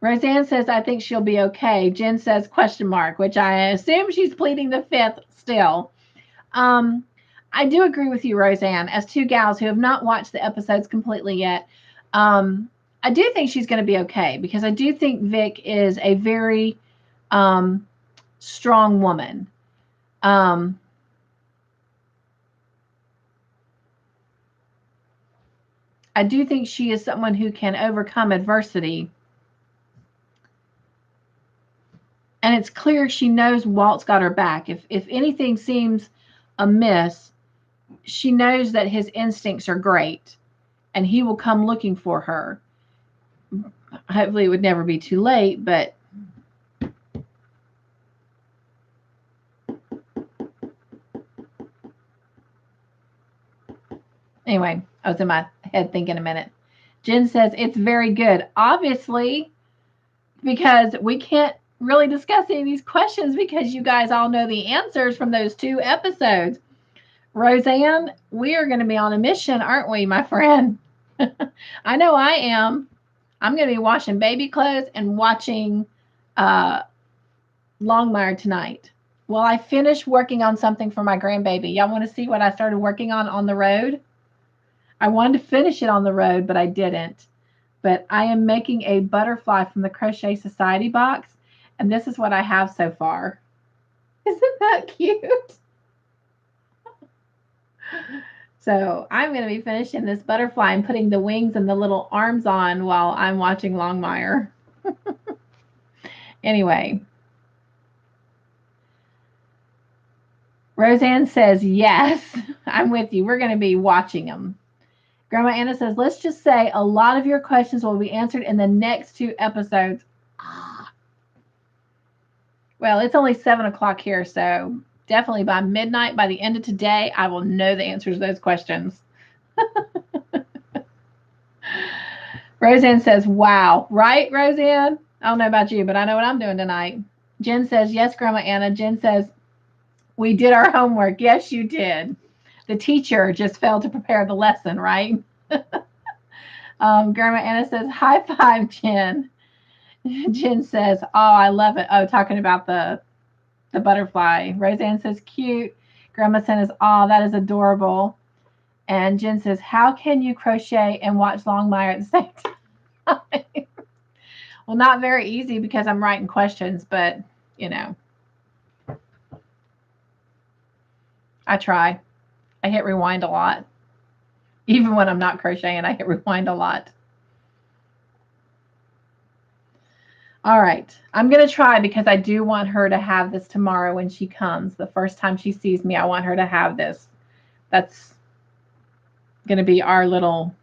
Roseanne says, I think she'll be okay. Jen says, question mark, which I assume she's pleading the fifth still. I do agree with you, Roseanne, as two gals who have not watched the episodes completely yet. I do think she's going to be okay, because I do think Vic is a very strong woman. I do think she is someone who can overcome adversity. And it's clear she knows Walt's got her back. If anything seems amiss, she knows that his instincts are great and he will come looking for her. Hopefully it would never be too late, but anyway, I was in my head thinking a minute. Jen says it's very good. Obviously, because we can't really discuss any of these questions because you guys all know the answers from those 2 episodes. Roseanne, we are going to be on a mission, aren't we, my friend? I know I am. I'm going to be washing baby clothes and watching Longmire tonight. Well, I finished working on something for my grandbaby. Y'all want to see what I started working on the road? I wanted to finish it on the road, but I didn't. But I am making a butterfly from the Crochet Society box, and this is what I have so far. Isn't that cute? So I'm going to be finishing this butterfly and putting the wings and the little arms on while I'm watching Longmire. Anyway, Roseanne says, yes, I'm with you. We're going to be watching them. Grandma Anna says, let's just say a lot of your questions will be answered in the next 2 episodes. Well, it's only 7 o'clock here, so definitely by midnight, by the end of today, I will know the answers to those questions. Roseanne says, wow. Right, Roseanne? I don't know about you, but I know what I'm doing tonight. Jen says, yes, Grandma Anna. Jen says, we did our homework. Yes, you did. The teacher just failed to prepare the lesson, right? Grandma Anna says, high five, Jen. Jen says, oh, I love it. Oh, talking about the butterfly. Roseanne says, cute. Grandma says, oh, that is adorable. And Jen says, how can you crochet and watch Longmire at the same time? Well, not very easy because I'm writing questions, but, you know, I try. I hit rewind a lot. Even when I'm not crocheting, I hit rewind a lot. All right. I'm going to try because I do want her to have this tomorrow when she comes. The first time she sees me, I want her to have this. That's going to be our little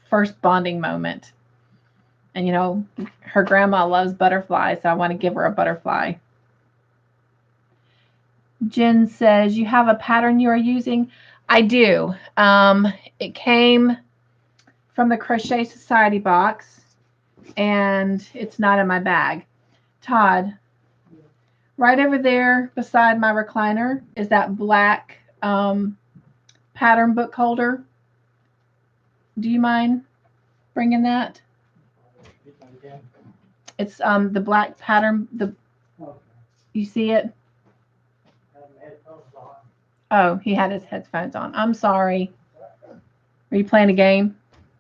first bonding moment. And, you know, her grandma loves butterflies, so I want to give her a butterfly. Jen says, you have a pattern you are using? I do. It came from the Crochet Society box, and it's not in my bag. Todd, right over there beside my recliner is that black pattern book holder. Do you mind bringing that? It's the black pattern. You see it? Oh, he had his headphones on. I'm sorry. Are you playing a game?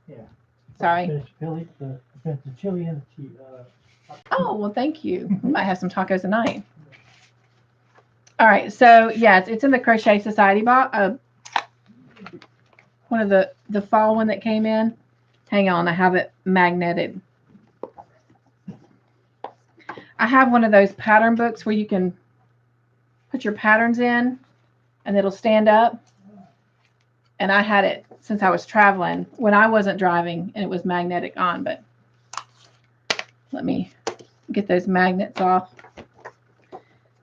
Yeah. Sorry. Finish the chili and the Oh, well, thank you. We might have some tacos tonight. All right. So, yes, it's in the Crochet Society box. One of the fall one that came in. Hang on. I have it magneted. I have one of those pattern books where you can put your patterns in and it'll stand up. And I had it since I was traveling when I wasn't driving and it was magnetic on, but let me get those magnets off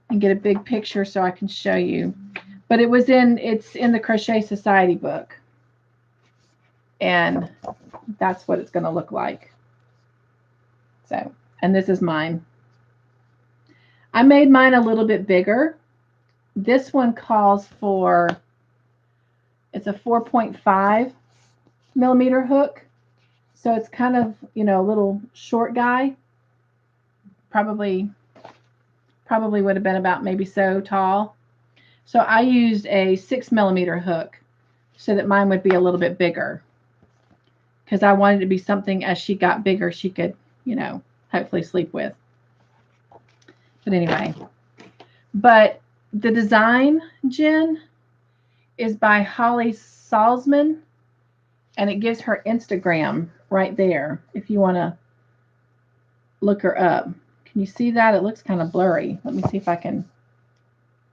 and get a big picture so I can show you. But it's in the Crochet Society book. And that's what it's going to look like. So, and this is mine. I made mine a little bit bigger. This one calls for, it's a 4.5 millimeter hook. So it's kind of, you know, a little short guy. Probably would have been about maybe so tall. So I used a 6 millimeter hook so that mine would be a little bit bigger. Because I wanted it to be something as she got bigger, she could, you know, hopefully sleep with. But anyway, but the design, Jen, is by Holly Salzman, and it gives her Instagram right there if you want to look her up. Can you see that? It looks kind of blurry. Let me see if I can.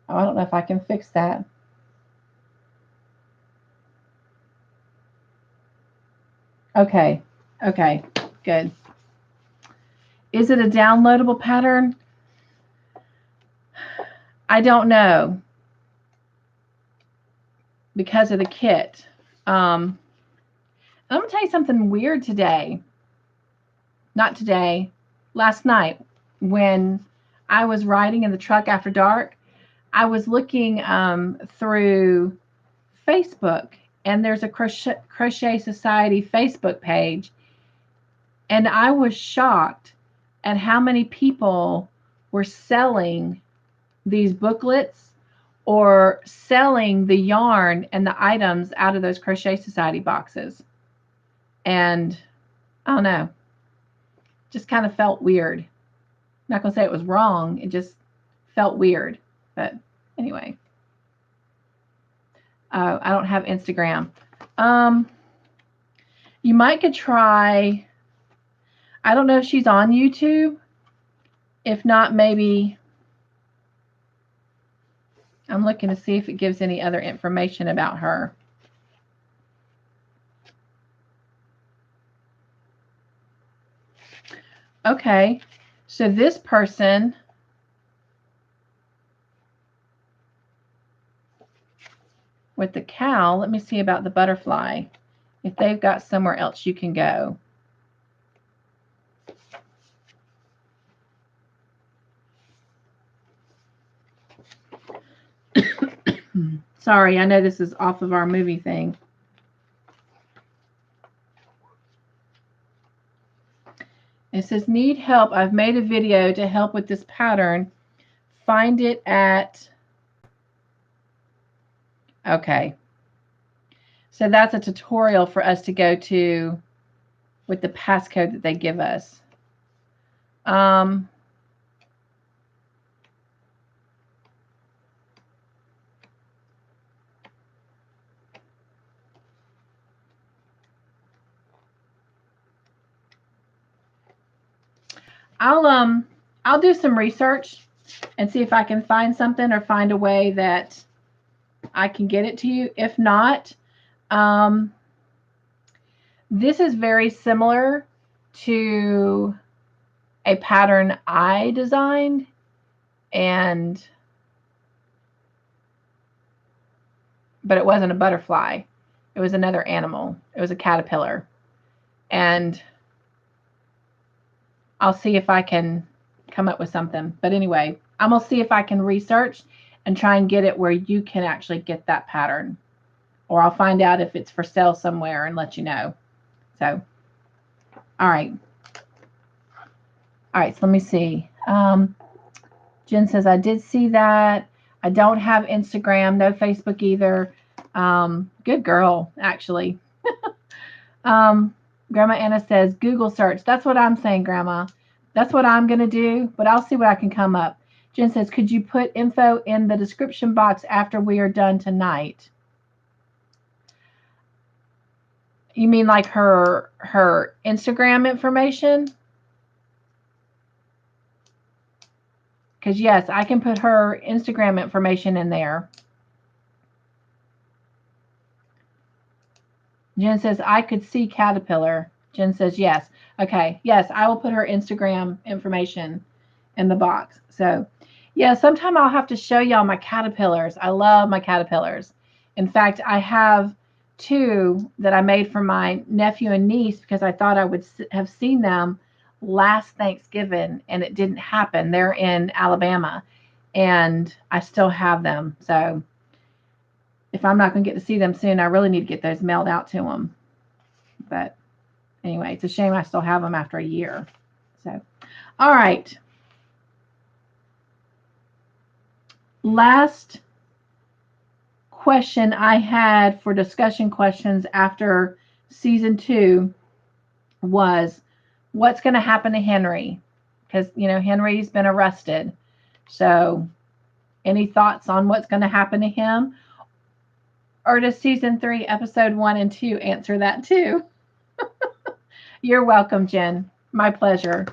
Oh, I don't know if I can fix that. Okay, good. Is it a downloadable pattern? I don't know because of the kit. I'm going to tell you something weird today. Not today, last night when I was riding in the truck after dark, I was looking through Facebook, and there's a Crochet Society Facebook page, and I was shocked at how many people were selling these booklets or selling the yarn and the items out of those Crochet Society boxes. And I don't know, just kind of felt weird. I'm not going to say it was wrong. It just felt weird. But anyway, I don't have Instagram. You might could try, I don't know if she's on YouTube. If not, maybe I'm looking to see if it gives any other information about her. Okay, so this person with the cow, let me see about the butterfly, if they've got somewhere else you can go. Sorry, I know this is off of our movie thing. It says, need help. I've made a video to help with this pattern. Find it at, okay. So that's a tutorial for us to go to with the passcode that they give us. I'll do some research and see if I can find something or find a way that I can get it to you. If not, this is very similar to a pattern I designed, but it wasn't a butterfly. It was another animal. It was a caterpillar. And I'll see if I can come up with something. But anyway, I'm going to see if I can research and try and get it where you can actually get that pattern. Or I'll find out if it's for sale somewhere and let you know. So, all right. All right, so let me see. Jen says, I did see that. I don't have Instagram, no Facebook either. Good girl, actually. Grandma Anna says, Google search. That's what I'm saying, Grandma. That's what I'm going to do, but I'll see what I can come up. Jen says, could you put info in the description box after we are done tonight? You mean like her Instagram information? Because, yes, I can put her Instagram information in there. Jen says, I could see caterpillar. Jen says, yes. Okay, yes, I will put her Instagram information in the box. So, yeah, sometime I'll have to show y'all my caterpillars. I love my caterpillars. In fact, I have 2 that I made for my nephew and niece because I thought I would have seen them last Thanksgiving, and it didn't happen. They're in Alabama, and I still have them. So if I'm not going to get to see them soon, I really need to get those mailed out to them. But anyway, it's a shame I still have them after a year. So, all right. Last question I had for discussion questions after season 2 was, what's going to happen to Henry? Because, you know, Henry's been arrested. So, any thoughts on what's going to happen to him? Or does season 3, episode 1 and 2 answer that too? You're welcome, Jen. My pleasure.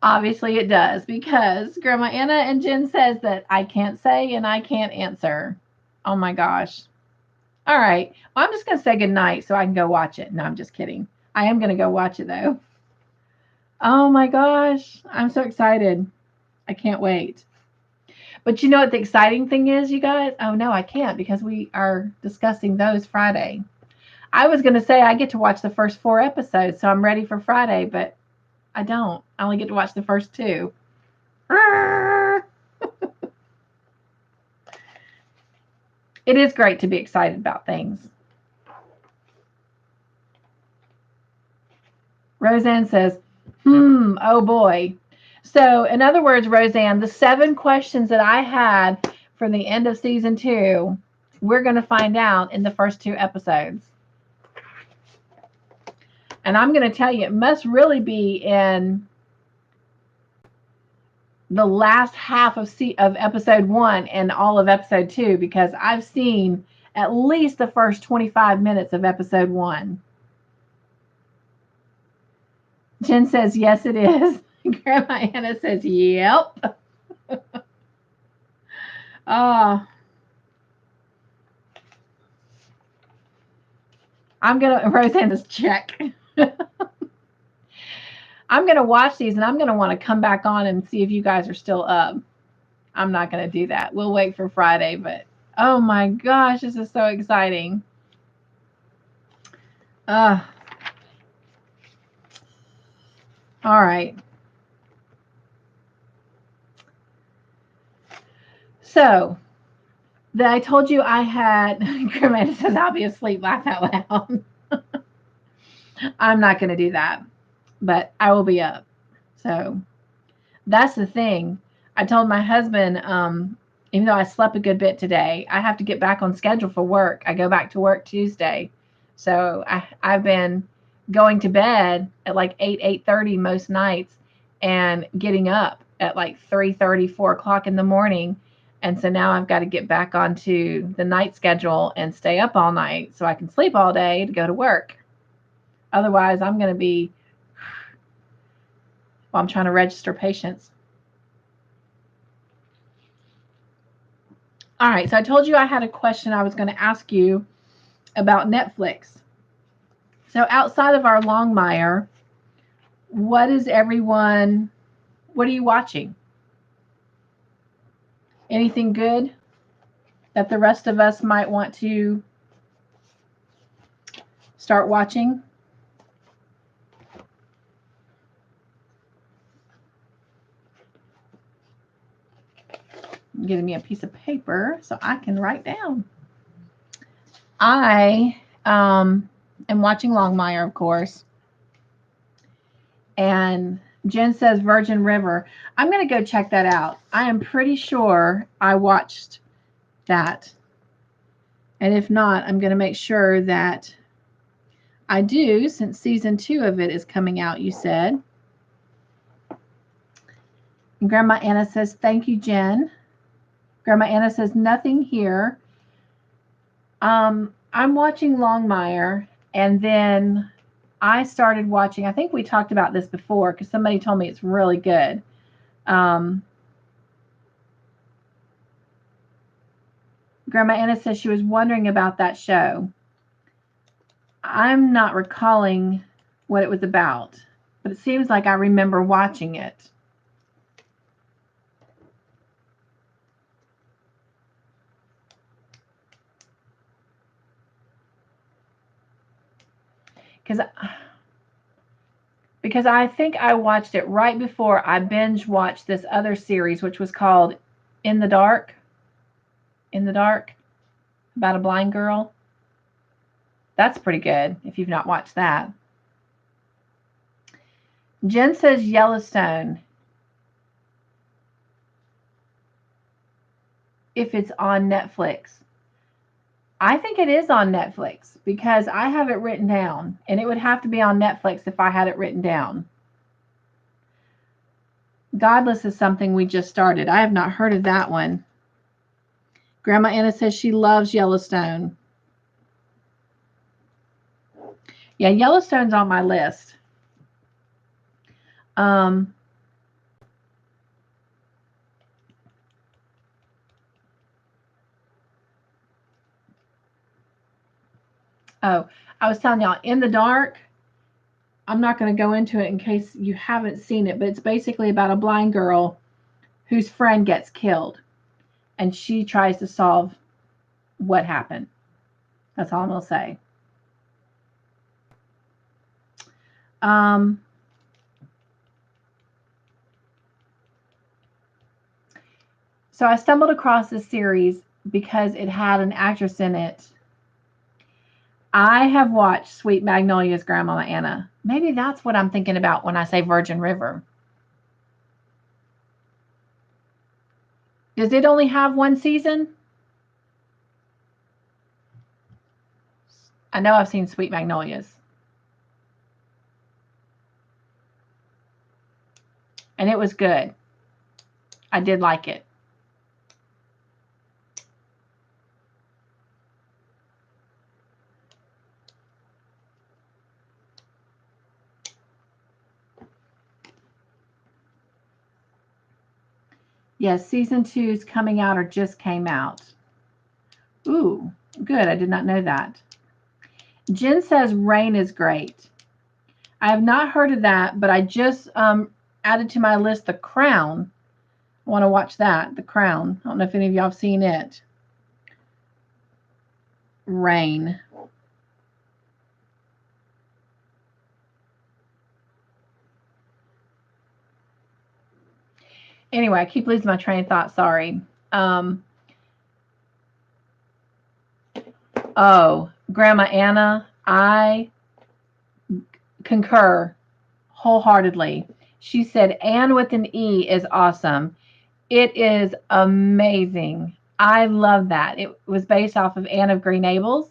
Obviously it does, because Grandma Anna and Jen says that I can't say and I can't answer. Oh my gosh. All right. Well, I'm just going to say goodnight so I can go watch it. No, I'm just kidding. I am going to go watch it though. Oh my gosh. I'm so excited. I can't wait. But you know what the exciting thing is, you guys? Oh, no, I can't, because we are discussing those Friday. I was going to say I get to watch the first 4 episodes, so I'm ready for Friday, but I don't. I only get to watch the first 2. It is great to be excited about things. Roseanne says, Oh boy. So, in other words, Roseanne, the 7 questions that I had from the end of season 2, we're going to find out in the first 2 episodes. And I'm going to tell you, it must really be in the last half of episode 1 and all of episode 2, because I've seen at least the first 25 minutes of episode 1. Jen says, yes, it is. Grandma Anna says, yep. Roseanne says, check. I'm going to watch these, and I'm going to want to come back on and see if you guys are still up. I'm not going to do that. We'll wait for Friday, but oh my gosh, this is so exciting. All right. So, I told you I had, Grandma says, I'll be asleep, laugh out loud. I'm not going to do that, but I will be up. So, that's the thing. I told my husband, even though I slept a good bit today, I have to get back on schedule for work. I go back to work Tuesday. So I've been going to bed at like 8:30 most nights and getting up at like 3:30, 4 o'clock in the morning. And so now I've got to get back onto the night schedule and stay up all night so I can sleep all day to go to work. Otherwise, I'm going to be, well, I'm trying to register patients. All right, so I told you I had a question I was going to ask you about Netflix. So outside of our Longmire, what are you watching? Anything good that the rest of us might want to start watching? Giving me a piece of paper so I can write down. I am watching Longmire, of course. And Jen says Virgin River. I'm going to go check that out. I am pretty sure I watched that. And if not, I'm going to make sure that I do, since season 2 of it is coming out, you said. And Grandma Anna says, thank you, Jen. Grandma Anna says, nothing here. I'm watching Longmire, and then I started watching, I think we talked about this before because somebody told me it's really good. Grandma Anna says she was wondering about that show. I'm not recalling what it was about, but it seems like I remember watching it. Because I think I watched it right before I binge watched this other series, which was called In the Dark, about a blind girl. That's pretty good if you've not watched that. Jen says Yellowstone. If it's on Netflix. I think it is on Netflix because I have it written down, and it would have to be on Netflix if I had it written down. Godless is something we just started. I have not heard of that one. Grandma Anna says she loves Yellowstone. Yeah, Yellowstone's on my list. Oh, I was telling y'all, In the Dark, I'm not going to go into it in case you haven't seen it, but it's basically about a blind girl whose friend gets killed, and she tries to solve what happened. That's all I'm going to say. So I stumbled across this series because it had an actress in it I have watched Sweet Magnolias, Grandmama Anna. Maybe that's what I'm thinking about when I say Virgin River. Does it only have one season? I know I've seen Sweet Magnolias. And it was good. I did like it. Yes, season 2 is coming out or just came out. Ooh, good. I did not know that. Jen says Rain is great. I have not heard of that, but I just added to my list The Crown. I want to watch that, The Crown. I don't know if any of y'all have seen it. Rain. Anyway, I keep losing my train of thought. Sorry. Oh, Grandma Anna, I concur wholeheartedly. She said Anne with an E is awesome. It is amazing. I love that. It was based off of Anne of Green Gables.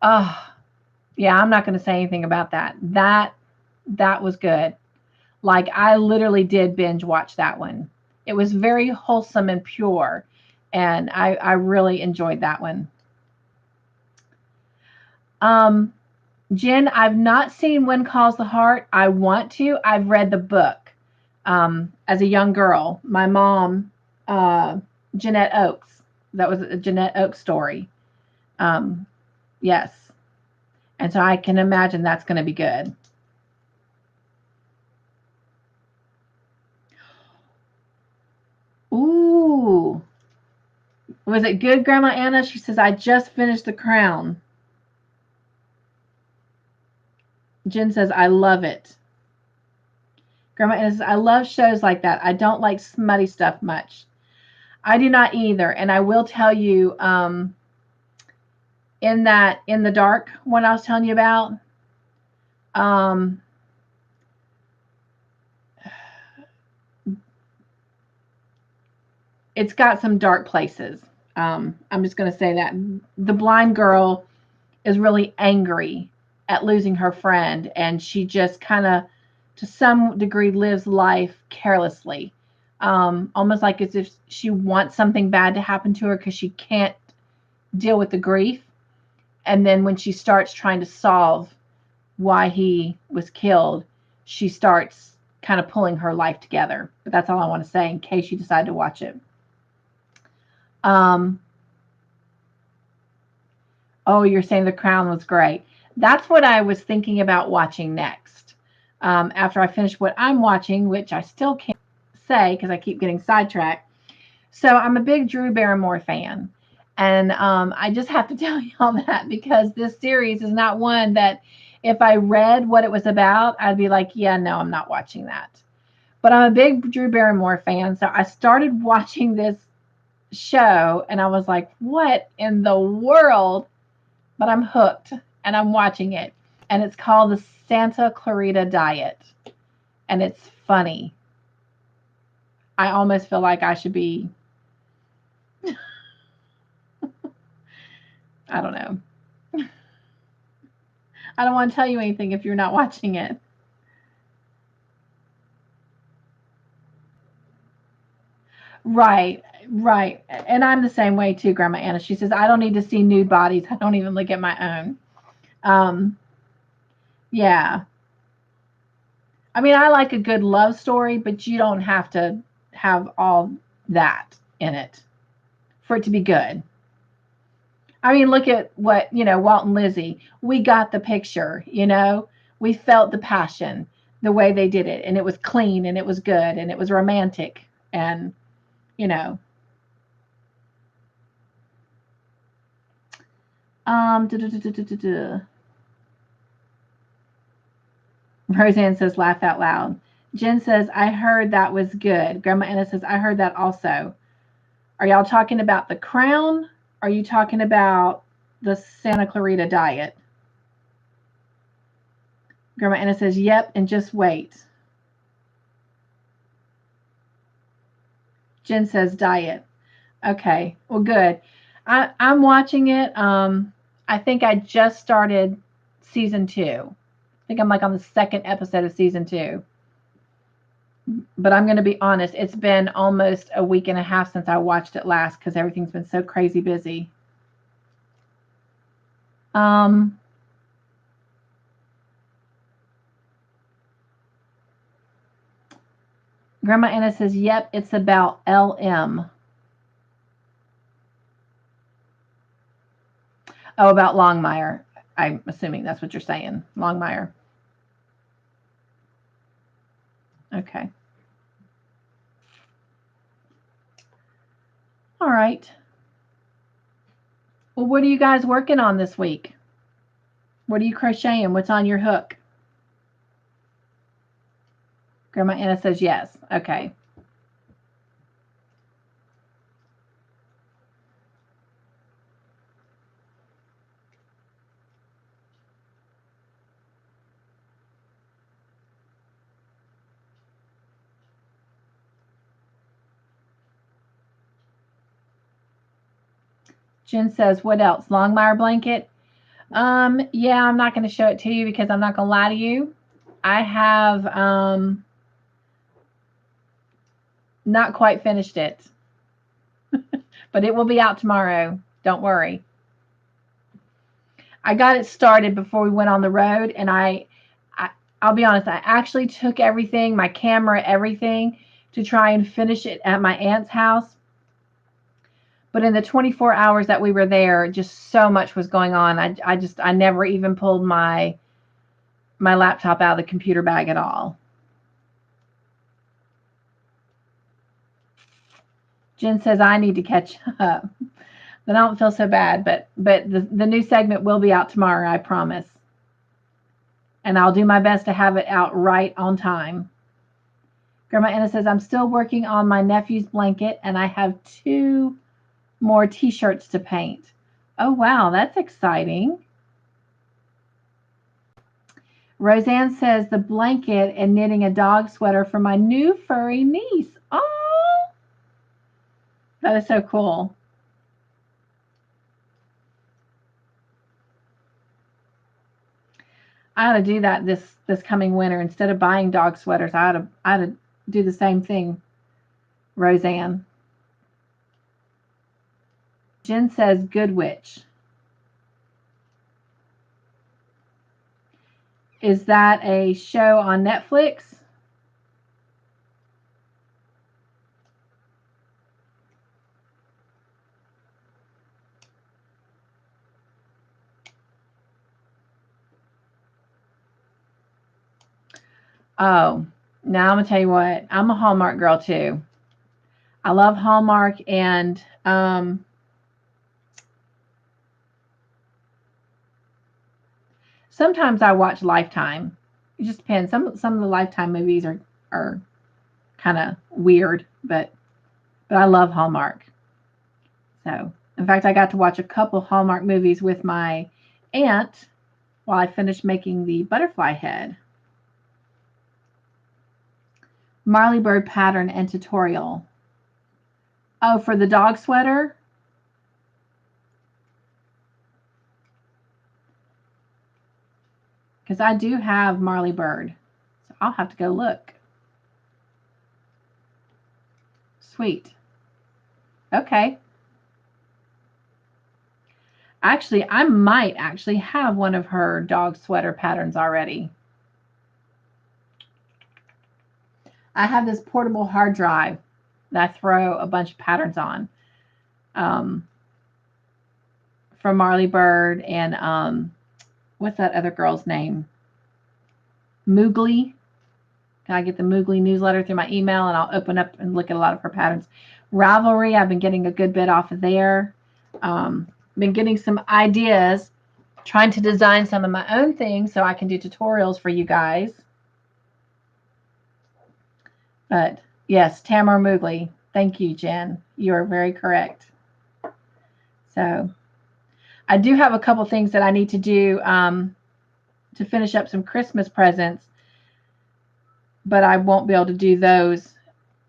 Oh, yeah, I'm not going to say anything about that. That was good. Like I literally did binge watch that one. It was very wholesome and pure, and I really enjoyed that one. Um, Jen, I've not seen When Calls the Heart. I want to. I've read the book as a young girl. My mom, uh, Jeanette Oakes. That was a Jeanette Oakes story. Um, yes. And so I can imagine that's going to be good. Ooh. Was it good, Grandma Anna? She says, I just finished The Crown. Jen says, I love it. Grandma Anna says, I love shows like that. I don't like smutty stuff much. I do not either. And I will tell you, in the dark one I was telling you about, um, it's got some dark places. I'm just going to say that the blind girl is really angry at losing her friend, and she just kind of, to some degree, lives life carelessly, almost like as if she wants something bad to happen to her because she can't deal with the grief. And then when she starts trying to solve why he was killed, she starts kind of pulling her life together. But that's all I want to say in case you decide to watch it. Um, oh, you're saying The Crown was great. That's what I was thinking about watching next. After I finish what I'm watching, which I still can't say because I keep getting sidetracked. So I'm a big Drew Barrymore fan. And I just have to tell you all that because this series is not one that if I read what it was about, I'd be like, yeah, no, I'm not watching that. But I'm a big Drew Barrymore fan. So I started watching this show and I was like, what in the world? But I'm hooked and I'm watching it. And it's called the Santa Clarita Diet. And it's funny. I almost feel like I should be, I don't know. I don't want to tell you anything if you're not watching it. Right, right. And I'm the same way too, Grandma Anna. She says, I don't need to see nude bodies. I don't even look at my own. Um, yeah. I mean, I like a good love story, but you don't have to have all that in it for it to be good. I mean, look at what, Walt and Lizzie. We got the picture. We felt the passion, the way they did it. And it was clean and it was good and it was romantic. And, you know, duh, duh, duh, duh, duh, duh. Roseanne says, laugh out loud. Jen says, I heard that was good. Grandma Anna says, I heard that also. Are y'all talking about The Crown? Are you talking about the Santa Clarita Diet. Grandma Anna says, yep, and just wait. Jen says diet. Okay, well, good. I'm watching it. I think I just started season 2. I think I'm like on the second episode of season 2. But I'm going to be honest, it's been almost a week and a half since I watched it last because everything's been so crazy busy. Grandma Anna says, yep, it's about LM. Oh, about Longmire. I'm assuming that's what you're saying. Longmire. Okay. All right. Well, what are you guys working on this week? What are you crocheting? What's on your hook? Grandma Anna says yes. Okay. Jen says, what else? Longmire blanket? Yeah, I'm not going to show it to you because I'm not going to lie to you. I have not quite finished it. But it will be out tomorrow. Don't worry. I got it started before we went on the road, and I'll be honest, I actually took everything, my camera, everything, to try and finish it at my aunt's house. But in the 24 hours that we were there, just so much was going on. I never even pulled my laptop out of the computer bag at all. Jen says I need to catch up. Then I don't feel so bad, but the new segment will be out tomorrow, I promise. And I'll do my best to have it out right on time. Grandma Anna says, I'm still working on my nephew's blanket, and I have 2 more t-shirts to paint. Oh, wow, that's exciting. Roseanne says, the blanket and knitting a dog sweater for my new furry niece. Oh, that is so cool. I ought to do that this coming winter. Instead of buying dog sweaters, I ought to do the same thing, Roseanne. Jen says, Good Witch. Is that a show on Netflix? Oh, now I'm gonna tell you what. I'm a Hallmark girl too. I love Hallmark, and sometimes I watch Lifetime. It just depends. Some of the Lifetime movies are kind of weird, but I love Hallmark. So, in fact, I got to watch a couple Hallmark movies with my aunt while I finished making the butterfly head. Marley Bird pattern and tutorial. Oh, for the dog sweater? Because I do have Marley Bird. So I'll have to go look. Sweet. Okay. Actually, I might actually have one of her dog sweater patterns already. I have this portable hard drive that I throw a bunch of patterns on. From Marley Bird and what's that other girl's name? Moogly. I get the Moogly newsletter through my email, and I'll open up and look at a lot of her patterns. Ravelry, I've been getting a good bit off of there. Been getting some ideas, trying to design some of my own things so I can do tutorials for you guys. But yes, Tamara Moogly. Thank you, Jen. You are very correct. So, I do have a couple things that I need to do to finish up some Christmas presents, but I won't be able to do those,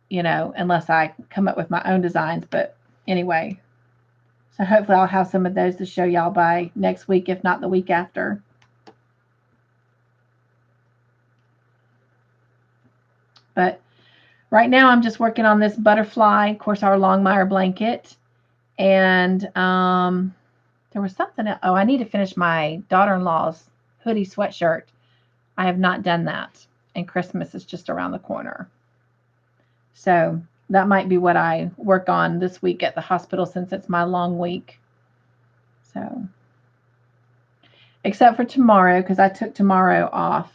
unless I come up with my own designs. But anyway, so hopefully I'll have some of those to show y'all by next week, if not the week after. But right now I'm just working on this butterfly, of course, our Longmire blanket. And there was something else. Oh, I need to finish my daughter-in-law's hoodie sweatshirt. I have not done that. And Christmas is just around the corner. So that might be what I work on this week at the hospital, since it's my long week. So, except for tomorrow, because I took tomorrow off.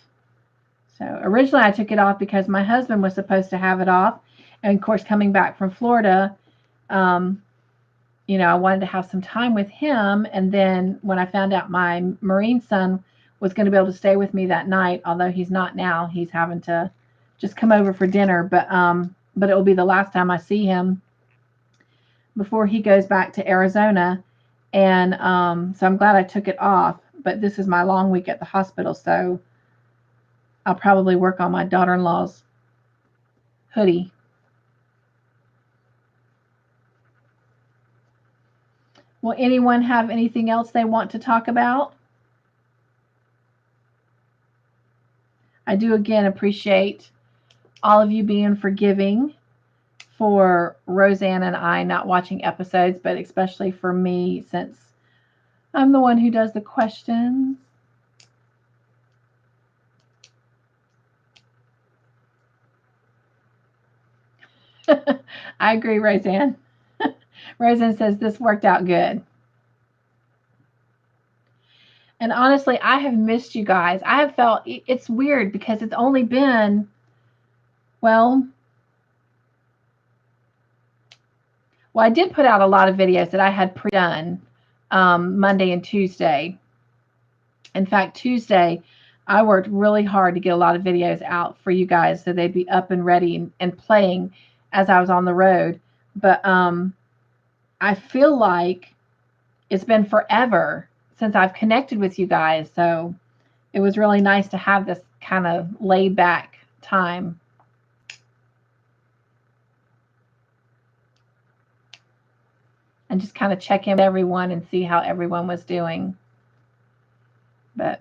So originally I took it off because my husband was supposed to have it off. And of course, coming back from Florida, I wanted to have some time with him. And then when I found out my Marine son was going to be able to stay with me that night, although he's not now, he's having to just come over for dinner. But it will be the last time I see him before he goes back to Arizona. And so I'm glad I took it off. But this is my long week at the hospital, so I'll probably work on my daughter-in-law's hoodie. Will anyone have anything else they want to talk about? I do again appreciate all of you being forgiving for Roseanne and I not watching episodes, but especially for me, since I'm the one who does the questions. I agree, Roseanne. Roseanne says this worked out good. And honestly, I have missed you guys. I have felt it's weird because it's only been, well, I did put out a lot of videos that I had pre-done Monday and Tuesday. In fact, Tuesday, I worked really hard to get a lot of videos out for you guys so they'd be up and ready and playing as I was on the road. But I feel like it's been forever since I've connected with you guys. So it was really nice to have this kind of laid back time. And just kind of check in with everyone and see how everyone was doing. But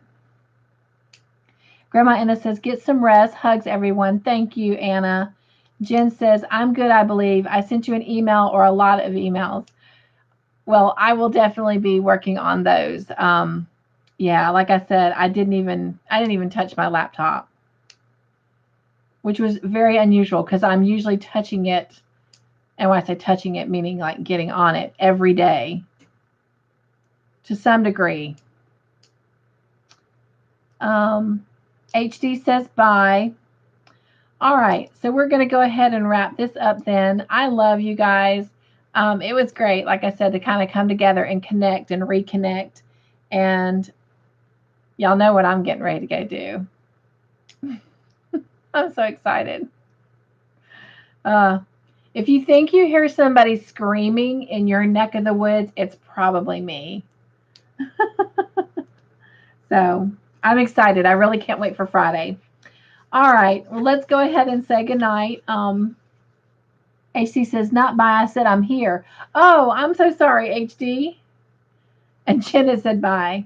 Grandma Anna says, get some rest. Hugs, everyone. Thank you, Anna. Jen says, I'm good, I believe. I sent you an email or a lot of emails. Well, I will definitely be working on those. Yeah, like I said, I didn't even touch my laptop, which was very unusual because I'm usually touching it. And when I say touching it, meaning like getting on it every day to some degree. HD says bye. All right, so we're going to go ahead and wrap this up then. I love you guys. It was great, like I said, to kind of come together and connect and reconnect. And y'all know what I'm getting ready to go do. I'm so excited. If you think you hear somebody screaming in your neck of the woods, it's probably me. So I'm excited. I really can't wait for Friday. All right, well, let's go ahead and say goodnight. HD says, not bye. I said, I'm here. Oh, I'm so sorry, HD. And Jenna said, bye.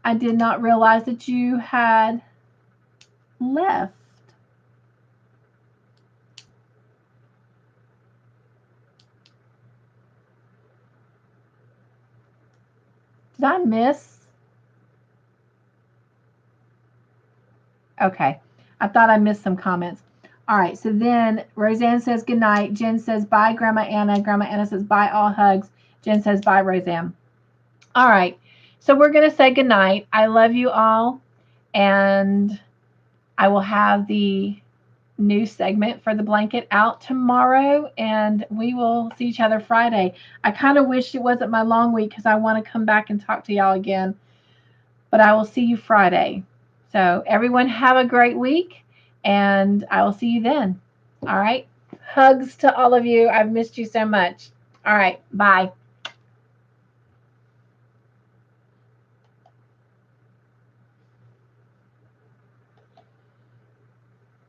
I did not realize that you had left. Did I miss? Okay. I thought I missed some comments. All right. So then Roseanne says goodnight. Jen says bye, Grandma Anna. Grandma Anna says bye, all hugs. Jen says bye, Roseanne. All right. So we're going to say goodnight. I love you all. And I will have the new segment for the blanket out tomorrow. And we will see each other Friday. I kind of wish it wasn't my long week because I want to come back and talk to y'all again. But I will see you Friday. So everyone have a great week, and I will see you then. All right. Hugs to all of you. I've missed you so much. All right. Bye.